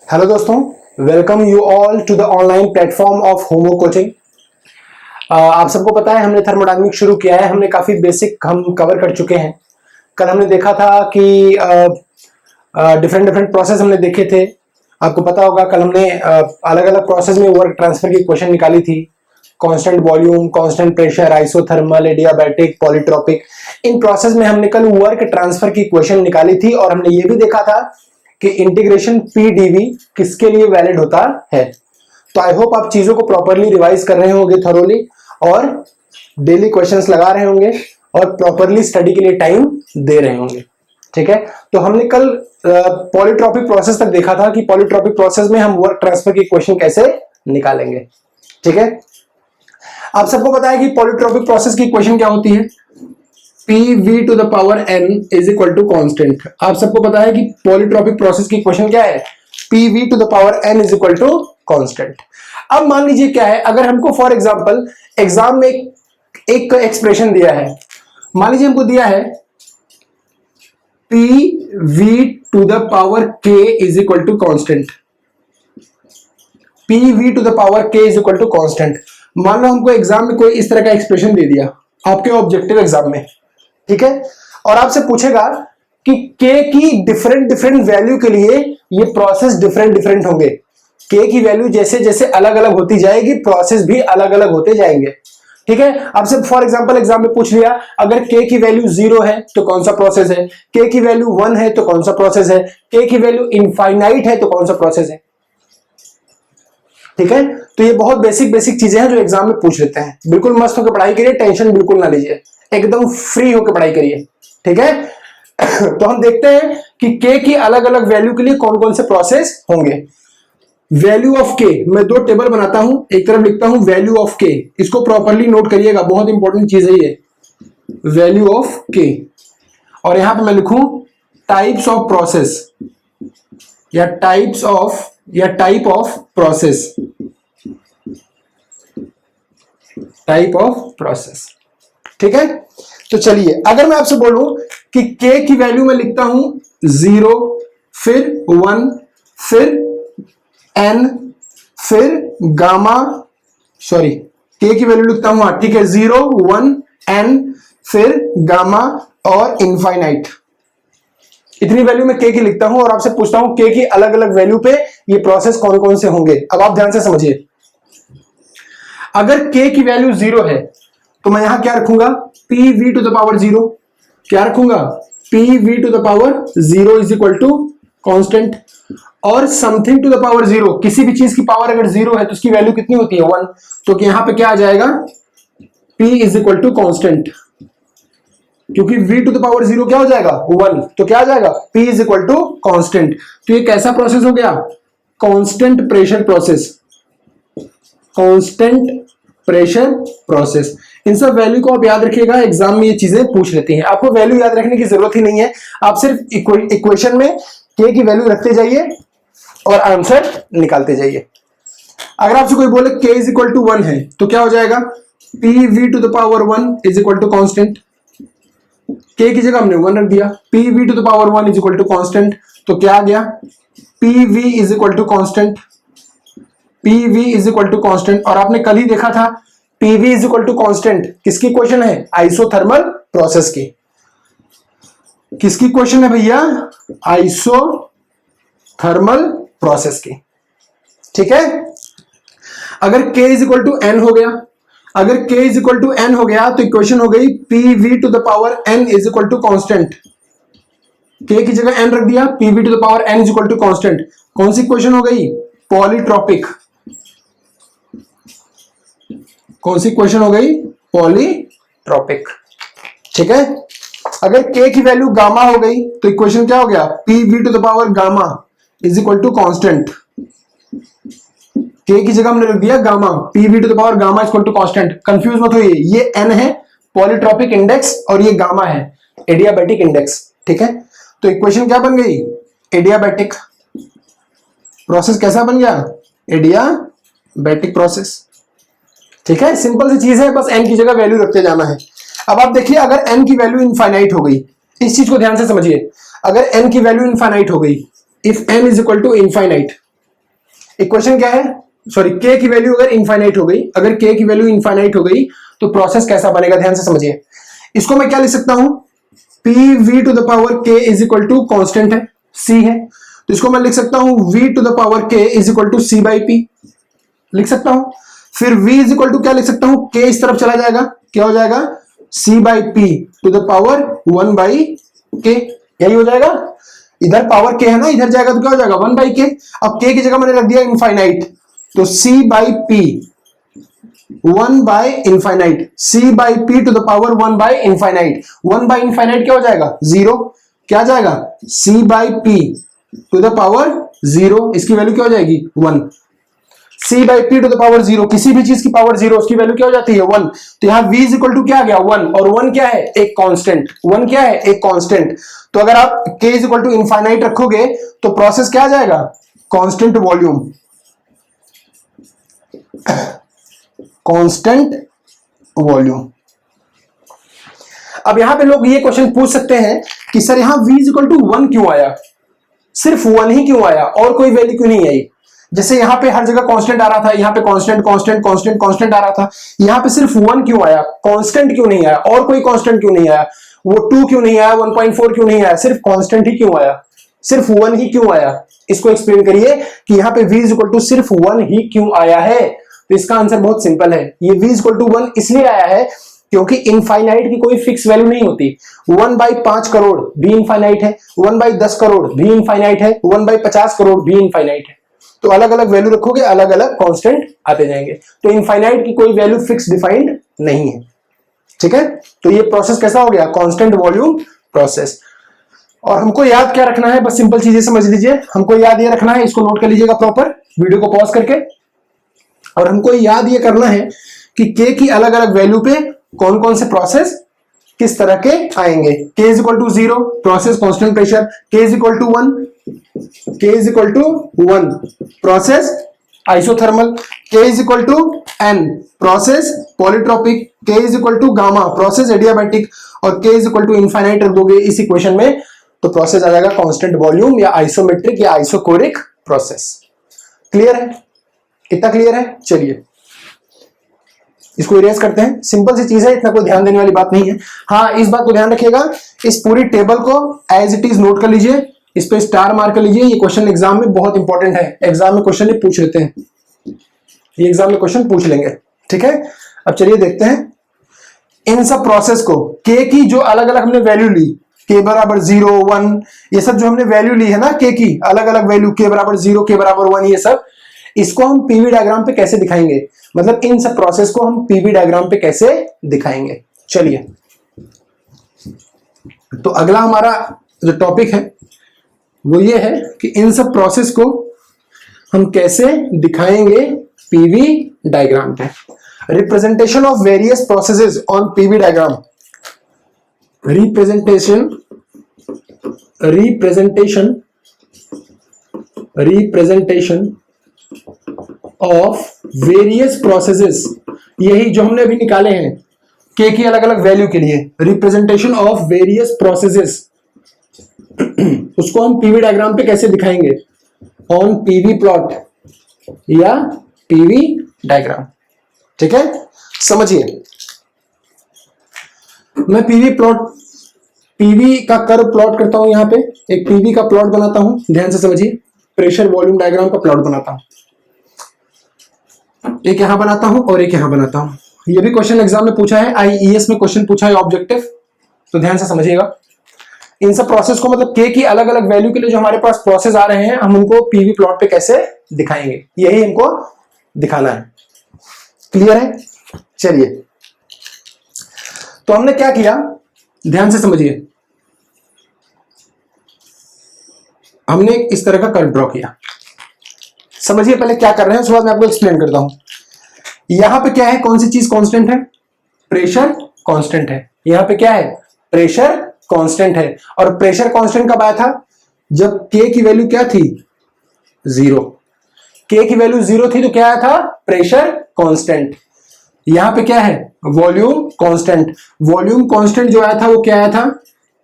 Hello दोस्तों, welcome you all to the online platform of होमो coaching. आप सबको पता है हमने थर्मोडायनामिक्स शुरू किया है। हमने काफ़ी बेसिक हम कवर कर चुके हैं। कल हमने देखा था कि डिफरेंट डिफरेंट प्रोसेस हमने देखे थे। आपको पता होगा कल हमने अलग अलग प्रोसेस में वर्क ट्रांसफर की इक्वेशन निकाली थी। Constant volume, constant pressure, isothermal, adiabatic, polytropic. In process में हमने कल वर्क ट्रांसफर की इक्वेशन निकाली थी और हमने ये भी देखा था कि इंटीग्रेशन पी डीवी किसके लिए वैलिड होता है। तो आई होप आप चीजों को प्रॉपरली रिवाइज कर रहे होंगे थोरोली, और डेली क्वेश्चंस लगा रहे होंगे और प्रॉपरली स्टडी के लिए टाइम दे रहे होंगे। ठीक है, तो हमने कल पॉलीट्रॉपिक प्रोसेस तक देखा था कि पॉलीट्रॉपिक प्रोसेस में हम वर्क ट्रांसफर की इक्वेशन कैसे निकालेंगे। ठीक है, आप सबको पता है कि पॉलीट्रॉपिक प्रोसेस की इक्वेशन क्या होती है। PV to the power n is equal to constant. आप सबको पता है कि पॉलीट्रॉपिक प्रोसेस की इक्वेशन क्या है, PV to the power n is equal to constant. अब मान लीजिए क्या है, अगर हमको फॉर एग्जांपल एग्जाम में एक एक्सप्रेशन दिया है, मान लीजिए हमको दिया है PV to the power k is equal to constant. PV to the power k is equal to constant. मान लो हमको एग्जाम में कोई इस तरह का एक्सप्रेशन दे दिया आपके ऑब्जेक्टिव एग्जाम में, ठीक है, और आपसे पूछेगा कि k की डिफरेंट डिफरेंट वैल्यू के लिए ये प्रोसेस डिफरेंट डिफरेंट होंगे। k की वैल्यू जैसे जैसे अलग अलग होती जाएगी, प्रोसेस भी अलग अलग होते जाएंगे। ठीक है, आपसे फॉर एग्जांपल एग्जाम में पूछ लिया अगर k की वैल्यू 0 है तो कौन सा प्रोसेस है, k की वैल्यू 1 है तो कौन सा प्रोसेस है, k की वैल्यू इनफाइनाइट है तो कौन सा प्रोसेस है। ठीक है, तो ये बहुत बेसिक बेसिक चीजें हैं जो एग्जाम में पूछ लेते हैं। बिल्कुल मस्त होकर पढ़ाई करिए, टेंशन बिल्कुल ना लीजिए, एकदम फ्री होकर पढ़ाई करिए। ठीक है तो हम देखते हैं कि k की अलग अलग वैल्यू के लिए कौन कौन से प्रोसेस होंगे। वैल्यू ऑफ k, मैं दो टेबल बनाता हूं, एक तरफ लिखता हूं वैल्यू ऑफ k, इसको प्रॉपरली नोट करिएगा, बहुत इंपॉर्टेंट चीज है ये वैल्यू ऑफ k। और यहां पे मैं लिखूं टाइप्स ऑफ प्रोसेस या type of process, type of process. ठीक है, तो चलिए अगर मैं आपसे बोलूं कि k की वैल्यू मैं लिखता हूं 0, फिर 1, फिर n, फिर गामा, सॉरी k की वैल्यू लिखता हूं, ठीक है, 0, 1, n, फिर गामा और इनफाइनाइट। इतनी वैल्यू मैं k की लिखता हूं और आपसे पूछता हूं k की अलग अलग वैल्यू पे ये प्रोसेस कौन कौन से होंगे। अब आप ध्यान से समझिए, अगर k की वैल्यू 0 है तो मैं यहां क्या रखूंगा, PV टू द पावर 0। क्या रखूंगा, PV to the power 0 is equal to constant. और समथिंग टू द पावर 0, किसी भी चीज की पावर अगर 0 है तो उसकी वैल्यू कितनी होती है, 1। तो यहां पे क्या आ जाएगा, P is equal to constant, क्योंकि V टू द पावर 0 क्या हो जाएगा, 1, तो क्या आ जाएगा, P is equal to constant. तो ये कैसा प्रोसेस हो गया, constant pressure process, constant pressure process. इन सब वैल्यू को आप याद रखिएगा, एग्जाम में ये चीजें पूछ लेती हैं। आपको वैल्यू याद रखने की जरूरत ही नहीं है, आप सिर्फ इक्वेशन में k की वैल्यू रखते जाइए और आंसर निकालते जाइए। अगर आपसे कोई बोले k इज इक्वल टू 1 है तो क्या हो जाएगा, PV to the power 1 is equal to constant. k की जगह हमने 1 रख दिया, PV to the power 1 is equal to constant, तो क्या आ गया, PV is equal to constant, PV is equal to constant. और आपने कल ही देखा था PV is equal to constant किसकी क्वेश्चन है, आइसोथर्मल प्रोसेस की। किसकी क्वेश्चन है भैया, आइसोथर्मल प्रोसेस की। ठीक है, अगर k is equal to n हो गया, अगर k is equal to n हो गया तो इक्वेशन हो गई PV to the power n is equal to constant. k की जगह n रख दिया, PV to the power n is equal to constant. कौन सी क्वेश्चन हो गई, पॉलीट्रॉपिक। कौन सी क्वेश्चन हो गई, पॉलीट्रॉपिक। ठीक है, अगर k की वैल्यू गामा हो गई तो इक्वेशन क्या हो गया, PV to the power gamma is equal to constant. k की जगह हमने रख दिया gamma, PV to the power gamma is equal to constant. Confuse मत होइए, ये n है पॉलीट्रॉपिक इंडेक्स और ये गामा है एडियाबैटिक इंडेक्स। ठीक है, तो इक्वेशन क्या बन गई, एडियाबैटिक। प्रोसेस कैसा बन गया, एडियाबैटिक प्रोसेस। ठीक है, सिंपल सी चीज है, बस n की जगह वैल्यू रखते जाना है। अब आप देखिए अगर n की वैल्यू इनफाइनाइट हो गई, इस चीज को ध्यान से समझिए, अगर n की वैल्यू इनफाइनाइट हो गई, if n is equal to infinite, equation क्या है, सॉरी, के की वैल्यू अगर इनफाइनाइट हो गई, अगर के की वैल्यू इनफाइनाइट हो गई तो प्रोसेस कैसा बनेगा, ध्यान से समझिए। इसको मैं क्या लिख सकता हूं, P V to the power K is equal to constant है, सी है, तो इसको मैं लिख सकता हूं v to the power k is equal to C by P, लिख सकता हूं। फिर v इज इक्वल टू क्या लिख सकता हूं, k इस तरफ चला जाएगा, क्या हो जाएगा, c by P to the power 1 by k, यही हो जाएगा। इधर पावर k है ना, इधर जाएगा तो क्या हो जाएगा 1 बाई k। अब k की जगह मैंने रख दिया इनफाइनाइट, तो c by P 1 by infinite, c by P to the power 1 by infinite, 1 by infinite क्या हो जाएगा, जीरो, क्या जाएगा, c by P to the power 0, इसकी वैल्यू क्या हो जाएगी 1, c by P to the power 0, किसी भी चीज की पावर 0 उसकी वैल्यू क्या हो जाती है 1, तो यहां v इज इक्वल टू क्या आ गया 1, और 1 क्या है, एक कांस्टेंट, 1 क्या है, एक कांस्टेंट। तो अगर आप k is equal to infinite रखोगे तो प्रोसेस क्या आ जाएगा, कांस्टेंट वॉल्यूम, कांस्टेंट वॉल्यूम। अब यहां पे लोग ये क्वेश्चन पूछ सकते हैं कि सर यहां v इज इक्वल टू 1 क्यों आया, सिर्फ 1 ही क्यों आया, और कोई वैल्यू क्यों नहीं आई। जैसे यहां पे हर जगह कांस्टेंट आ रहा था, यहां पे कांस्टेंट कांस्टेंट कांस्टेंट कांस्टेंट आ रहा था, यहां पे सिर्फ 1 क्यों आया, कांस्टेंट क्यों नहीं आया, और कोई कांस्टेंट क्यों नहीं आया, वो 2 क्यों नहीं आया, 1.4 क्यों नहीं आया, सिर्फ कांस्टेंट ही क्यों आया, सिर्फ 1 ही क्यों आया। इसको एक्सप्लेन करिए कि यहां पे v इज इक्वल टू सिर्फ 1 ही क्यों आया है। तो इसका आंसर बहुत सिंपल है, ये v इज इक्वल टू 1 इसलिए आया है क्योंकि इनफाइनाइट की कोई फिक्स वैल्यू नहीं होती। 1 बाई 5 करोड़ भी इनफाइनाइट है, 1 बाई 10 करोड़ भी इनफाइनाइट है, 1 बाई 50 करोड़ भी इनफाइनाइट है। तो अलग अलग वैल्यू रखोगे, अलग अलग कांस्टेंट आते जाएंगे। तो इनफाइनाइट की कोई वैल्यू फिक्स डिफाइंड नहीं है, ठीक है। तो ये प्रोसेस कैसा हो गया, कांस्टेंट वॉल्यूम प्रोसेस। और हमको याद क्या रखना है, बस सिंपल चीजें समझ लीजिए। हमको याद ये रखना है, इसको नोट कर लीजिएगा प्रॉपर, वीडियो को पॉज करके। और हमको याद ये करना है कि के की अलग अलग वैल्यू पे कौन कौन से प्रोसेस किस तरह के आएंगे। k is equal to 0 process constant pressure, k is equal to 1, k is equal to 1 process isothermal, k is equal to n process polytropic, k is equal to gamma process adiabatic, और k is equal to infinite रख दोगे इस equation में तो process आ जाएगा constant volume या isometric या आइसोकोरिक प्रोसेस। क्लियर है, कितना क्लियर है। चलिए इसको इरेज करते हैं, सिंपल सी चीज है, इतना कोई ध्यान देने वाली बात नहीं है। हाँ, इस बात को ध्यान रखिएगा, इस पूरी टेबल को एज इट इज नोट कर लीजिए, इस पे स्टार मार्क कर लीजिए। ये क्वेश्चन एग्जाम में बहुत इंपॉर्टेंट है, एग्जाम में क्वेश्चन ही पूछ लेते हैं, ये एग्जाम में क्वेश्चन पूछ लेंगे, ठीक है। अब चलिए देखते हैं इन सब प्रोसेस को, के की जो अलग अलग हमने वैल्यू ली, के बराबर 0 1, ये सब जो हमने वैल्यू ली है ना, के की अलग अलग वैल्यू, के बराबर 0 के बराबर 1, ये सब, इसको हम पीवी डायग्राम पे कैसे दिखाएंगे, मतलब इन सब प्रोसेस को हम पीवी डायग्राम पे कैसे दिखाएंगे। चलिए, तो अगला हमारा जो टॉपिक है वो ये है कि इन सब प्रोसेस को हम कैसे दिखाएंगे पीवी डायग्राम पे। Representation of various processes on PV diagram, representation of various processes, यही जो हमने अभी निकाले हैं के की अलग अलग वैल्यू के लिए, रिप्रेजेंटेशन ऑफ वेरियस प्रोसेसेस, उसको हम पीवी डायग्राम पे कैसे दिखाएंगे, ऑन पीवी प्लॉट या पीवी डायग्राम, ठीक है। समझिए, मैं पीवी का कर्व प्लॉट करता हूं, यहां पे एक पीवी का प्लॉट बनाता हूं, ध्यान से समझिए, प्रेशर वॉल्यूम डायग्राम का प्लॉट बनाता हूं, एक यहां बनाता हूं और एक यहां बनाता हूं। ये भी क्वेश्चन एग्जाम में पूछा है, आईईएस में क्वेश्चन पूछा है ऑब्जेक्टिव, तो ध्यान से समझिएगा। इन सब प्रोसेस को, मतलब के की अलग अलग वैल्यू के लिए जो हमारे पास प्रोसेस आ रहे हैं, हम उनको पीवी प्लॉट पे कैसे दिखाएंगे, यही हमको दिखाना है। क्लियर है। चलिए, तो हमने क्या किया, ध्यान से समझिए, हमने इस तरह का कर्व ड्रॉ किया। समझिए पहले क्या कर रहे हैं, उसके बाद मैं आपको एक्सप्लेन करता हूं। यहां पे क्या है, कौन सी चीज कांस्टेंट है, प्रेशर कांस्टेंट है। यहां पे क्या है, प्रेशर कांस्टेंट है। और प्रेशर कांस्टेंट कब आया था, जब के की वैल्यू क्या थी 0, के की वैल्यू 0 थी तो क्या आया था, प्रेशर कांस्टेंट। यहां पे क्या है, वॉल्यूम कांस्टेंट। वॉल्यूम कांस्टेंट जो आया था वो क्या आया था,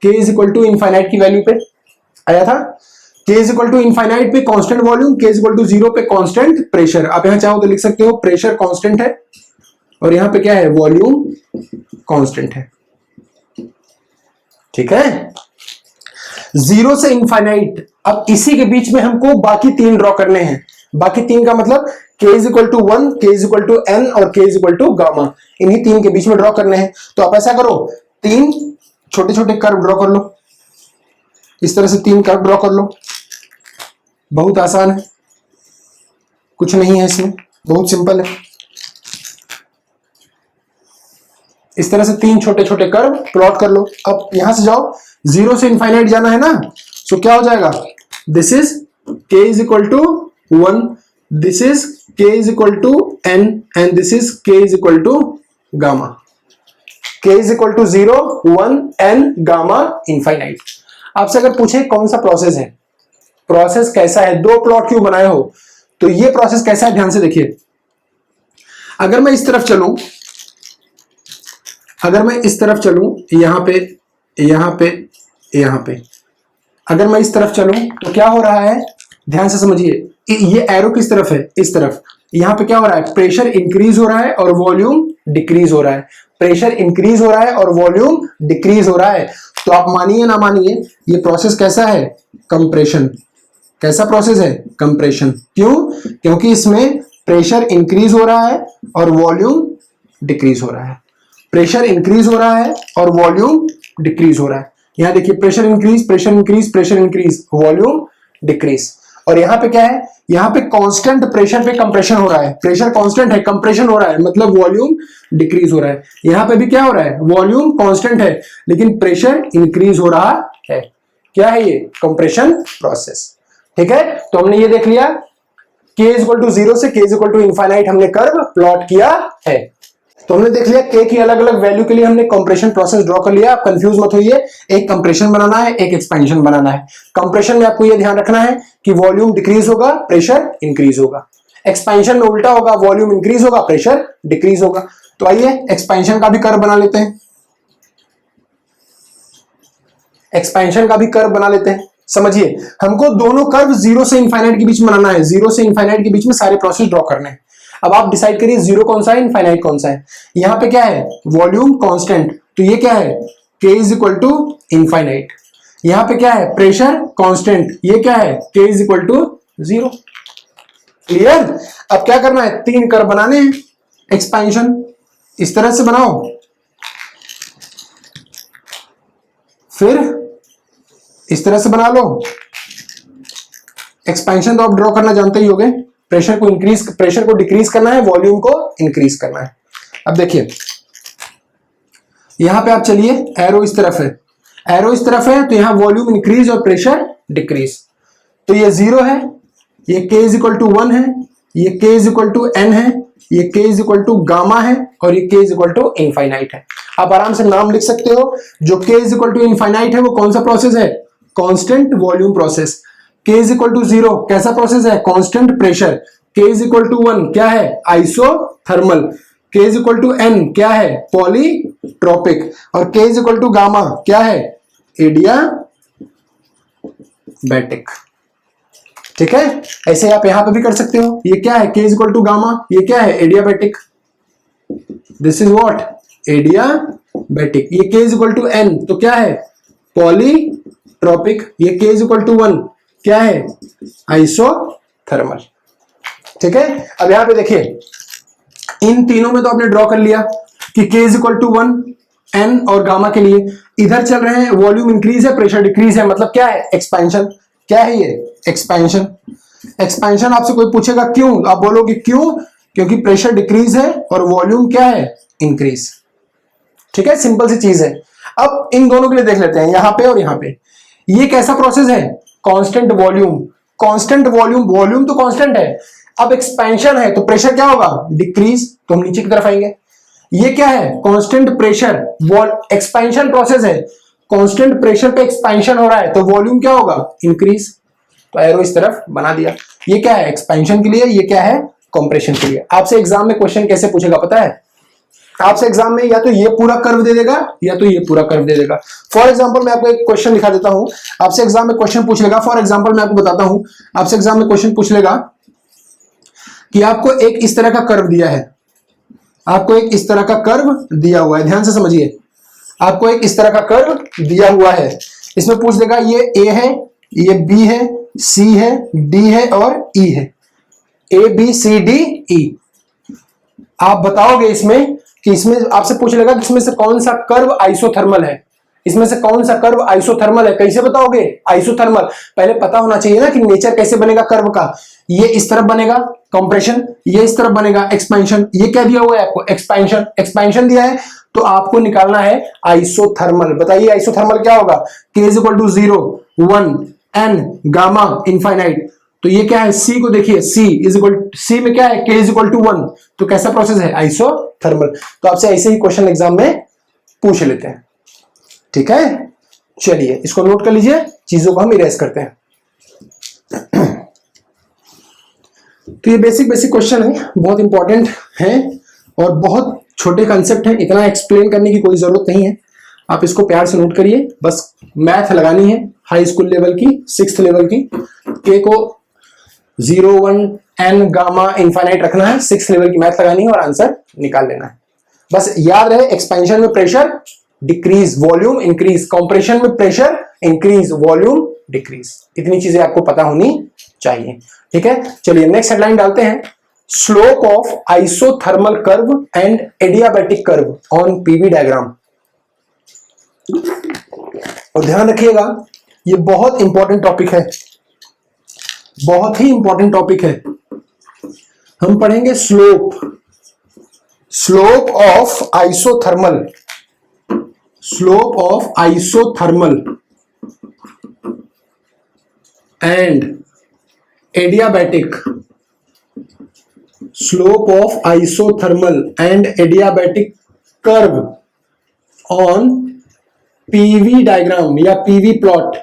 K is equal to infinite की वैल्यू पे आया था। K is equal to infinite पे constant volume, K is equal to 0 पे कांस्टेंट प्रेशर। आप यहां चाहो तो लिख सकते हो प्रेशर कांस्टेंट है और यहां पे क्या है, वॉल्यूम कांस्टेंट है। ठीक है, 0 से इनफाइनाइट। अब इसी के बीच में हमको बाकी तीन ड्रॉ करने हैं। बाकी तीन का मतलब K is equal to 1, K is equal to N और K is equal to gamma, इन्हीं तीन के बीच में ड्रॉ करने हैं। तो आप ऐसा करो, तीन छोटे छोटे कर्व ड्रॉ कर लो, इस तरह से तीन कर्व ड्रॉ कर लो। बहुत आसान है, कुछ नहीं है इसमें, बहुत सिंपल है। इस तरह से तीन छोटे छोटे कर्व प्लॉट कर लो। अब यहां से जाओ, 0 से इनफाइनाइट जाना है ना, तो क्या हो जाएगा, this is K is equal to 1, this is K is equal to N and this is K is equal to gamma. K is equal to 0, 1, N, gamma, infinite. आपसे अगर पूछे कौन सा प्रोसेस है, प्रोसेस कैसा है, दो प्लॉट क्यों बनाए हो, तो ये प्रोसेस कैसा है, ध्यान से देखिए। अगर मैं इस तरफ चलूं, अगर मैं इस तरफ चलूं, यहां पे यहां पे यहां पे, अगर मैं इस तरफ चलूं तो क्या हो रहा है, ध्यान से समझिए। ये एरो किस तरफ है, इस तरफ। यहां पे क्या हो रहा है, प्रेशर इंक्रीज हो रहा है और वॉल्यूम डिक्रीज हो रहा है। प्रेशर इंक्रीज हो रहा है और वॉल्यूम डिक्रीज हो रहा है। तो आप मानिए ना मानिए, ये प्रोसेस कैसा है, कंप्रेशन। कैसा प्रोसेस है, कंप्रेशन। क्यों, क्योंकि इसमें प्रेशर इंक्रीज हो रहा है और वॉल्यूम डिक्रीज हो रहा है। प्रेशर इंक्रीज हो रहा है और वॉल्यूम डिक्रीज हो रहा है। यहां देखिए, pressure increase, pressure increase, pressure increase, volume decrease. और यहां पे क्या है, यहां पे कांस्टेंट प्रेशर पे कंप्रेशन हो रहा है। प्रेशर कांस्टेंट है, कंप्रेशन हो रहा है, मतलब वॉल्यूम डिक्रीज हो रहा है। यहां पे भी क्या हो रहा है, वॉल्यूम कांस्टेंट है लेकिन प्रेशर इंक्रीज हो रहा है। क्या है ये, कंप्रेशन प्रोसेस। ठीक है, तो हमने ये देख लिया, K इज इक्वल टू 0 से K is equal to infinite हमने कर्व प्लॉट किया है। तो हमने देख लिया K की अलग अलग वैल्यू के लिए हमने कंप्रेशन प्रोसेस ड्रॉ कर लिया। आप कंफ्यूज मत होइए, एक कंप्रेशन बनाना है, एक एक्सपेंशन बनाना है। कंप्रेशन में आपको यह ध्यान रखना है कि वॉल्यूम डिक्रीज होगा, प्रेशर इंक्रीज होगा। एक्सपेंशन में उल्टा होगा, वॉल्यूम इंक्रीज होगा, प्रेशर डिक्रीज होगा। तो आइए एक्सपेंशन का भी कर्व बना लेते हैं। एक्सपेंशन का भी कर्व बना लेते हैं। समझिए, हमको दोनों कर्व 0 से इनफाइनाइट के बीच में बनाना है। 0 से इनफाइनाइट के बीच में सारे प्रोसेस ड्रॉ करने हैं। अब आप डिसाइड करिए 0 कौन सा है, इनफाइनाइट कौन सा है। यहां पे क्या है, वॉल्यूम कांस्टेंट, तो ये क्या है, K is equal to infinite. यहां पे क्या है, प्रेशर कांस्टेंट, ये क्या है, K is equal to 0। Clear. अब क्या करना है, तीन कर्व बनाने हैं। एक्सपेंशन इस तरह से बनाओ, फिर इस तरह से बना लो। एक्सपेंशन तो आप ड्रॉ करना जानते ही होंगे, प्रेशर को डिक्रीज करना है, वॉल्यूम को इंक्रीज करना है। अब देखिए, यहां पे आप चलिए, एरो इस तरफ है, एरो इस तरफ है, तो यहां वॉल्यूम इंक्रीज और प्रेशर डिक्रीज। तो ये 0 है, ये K इज इक्वल टू 1 है, ये K is equal to N है, ये K is equal to gamma है और ये K is equal to infinite है। आप आराम से नाम लिख सकते हो। जो K is equal to infinite है वो कौन सा प्रोसेस है, constant volume process. K is equal to 0 कैसा प्रोसेस है, constant pressure. K is equal to 1 क्या है, isothermal. K is equal to N क्या है, पॉलीट्रोपिक। और K is equal to gamma क्या है, एडियाबैटिक। ठीक है, ऐसे आप यहां पे भी कर सकते हो। ये क्या है, K is equal to gamma, ये क्या है, adiabatic. This is what, adiabatic. ये K is equal to N तो क्या है, पॉलीट्रोपिक। ये K इज इक्वल टू 1 क्या है, आइसोथर्मल। ठीक है, अब यहां पे देखिए, इन तीनों में तो आपने ड्रॉ कर लिया कि K is equal to 1, N और गामा के लिए। इधर चल रहे हैं, वॉल्यूम इंक्रीज है, प्रेशर डिक्रीज है, मतलब क्या है, एक्सपेंशन। क्या है ये, एक्सपेंशन। एक्सपेंशन आपसे कोई पूछेगा क्यों, आप बोलोगे क्यों, क्योंकि प्रेशर डिक्रीज है और वॉल्यूम क्या है, इंक्रीज। ठीक है, सिंपल सी चीज है। अब इन दोनों के लिए देख लेते हैं, यहां पे और यहां पे। ये कैसा प्रोसेस है, constant volume. Constant volume, volume तो कांस्टेंट है। अब एक्सपेंशन है तो प्रेशर क्या होगा, डिक्रीज, तो हम नीचे की तरफ आएंगे। ये क्या है, कांस्टेंट प्रेशर, एक्सपेंशन प्रोसेस है। कांस्टेंट प्रेशर पे एक्सपेंशन हो रहा है तो वॉल्यूम क्या होगा, इंक्रीज। तो एरो इस तरफ बना दिया। ये क्या है, एक्सपेंशन के लिए, ये क्या है, कंप्रेशन के लिए। आपसे एग्जाम में क्वेश्चन कैसे पूछेगा पता है, आपसे एग्जाम में या तो ये पूरा कर्व दे देगा या तो ये पूरा कर्व दे देगा। फॉर एग्जांपल मैं आपको एक क्वेश्चन दिखा देता हूं, आपसे एग्जाम में क्वेश्चन पूछ लेगा। फॉर एग्जांपल मैं आपको बताता हूं, आपसे एग्जाम में क्वेश्चन पूछ लेगा कि आपको एक इस तरह का कर्व दिया है, आपको एक इस तरह का कर्व दिया हुआ है, ध्यान से समझिए, आपको एक इस तरह का कर्व दिया हुआ है। इसमें पूछ देगा ये ए है, ये बी है, सी है, डी है और ई है, A B C D E. आप बताओगे इसमें कि इसमें आपसे पूछ लेगा कि इसमें से कौन सा कर्व आइसोथर्मल है, इसमें से कौन सा कर्व आइसोथर्मल है। कैसे बताओगे आइसोथर्मल, पहले पता होना चाहिए ना कि नेचर कैसे बनेगा कर्व का। ये इस तरफ बनेगा कंप्रेशन, ये इस तरफ बनेगा एक्सपेंशन। ये क्या दिया हुआ है आपको, एक्सपेंशन, एक्सपेंशन दिया है तो आपको निकालना है आइसोथर्मल। बताइए आइसोथर्मल क्या होगा, K is equal to 0 1 n gamma infinite. तो ये क्या है, C को देखिए, C इज इक्वल, C में क्या है, K इज इक्वल टू 1, तो कैसा प्रोसेस है, आइसोथर्मल। तो आपसे ऐसे ही क्वेश्चन एग्जाम में पूछ लेते हैं, ठीक है। चलिए इसको नोट कर लीजिए, चीजों को हम इरेज करते हैं। तो ये बेसिक बेसिक क्वेश्चन है, बहुत इंपॉर्टेंट है और बहुत छोटे कंसेप्ट हैं, इतना एक्सप्लेन करने की कोई जरूरत नहीं है। आप इसको प्यार से नोट करिए, बस मैथ लगानी है हाई स्कूल लेवल की, 6th लेवल की। के को 0 1 n गामा इनफाइनाइट रखना है, 6th लेवल की मैथ लगानी है और आंसर निकाल लेना है। बस याद रहे, एक्सपेंशन में pressure decrease, volume increase, compression में प्रेशर इंक्रीज, वॉल्यूम डिक्रीज। इतनी चीजें आपको पता होनी चाहिए, ठीक है। चलिए नेक्स्ट हेडलाइन डालते हैं, slope of isothermal curve and adiabatic curve on PV diagram. और ध्यान रखिएगा ये बहुत इंपॉर्टेंट टॉपिक है, बहुत ही इंपॉर्टेंट टॉपिक है। हम पढ़ेंगे slope, slope of isothermal, slope of isothermal and adiabatic, slope of isothermal and adiabatic curve on PV diagram या पीवी प्लॉट।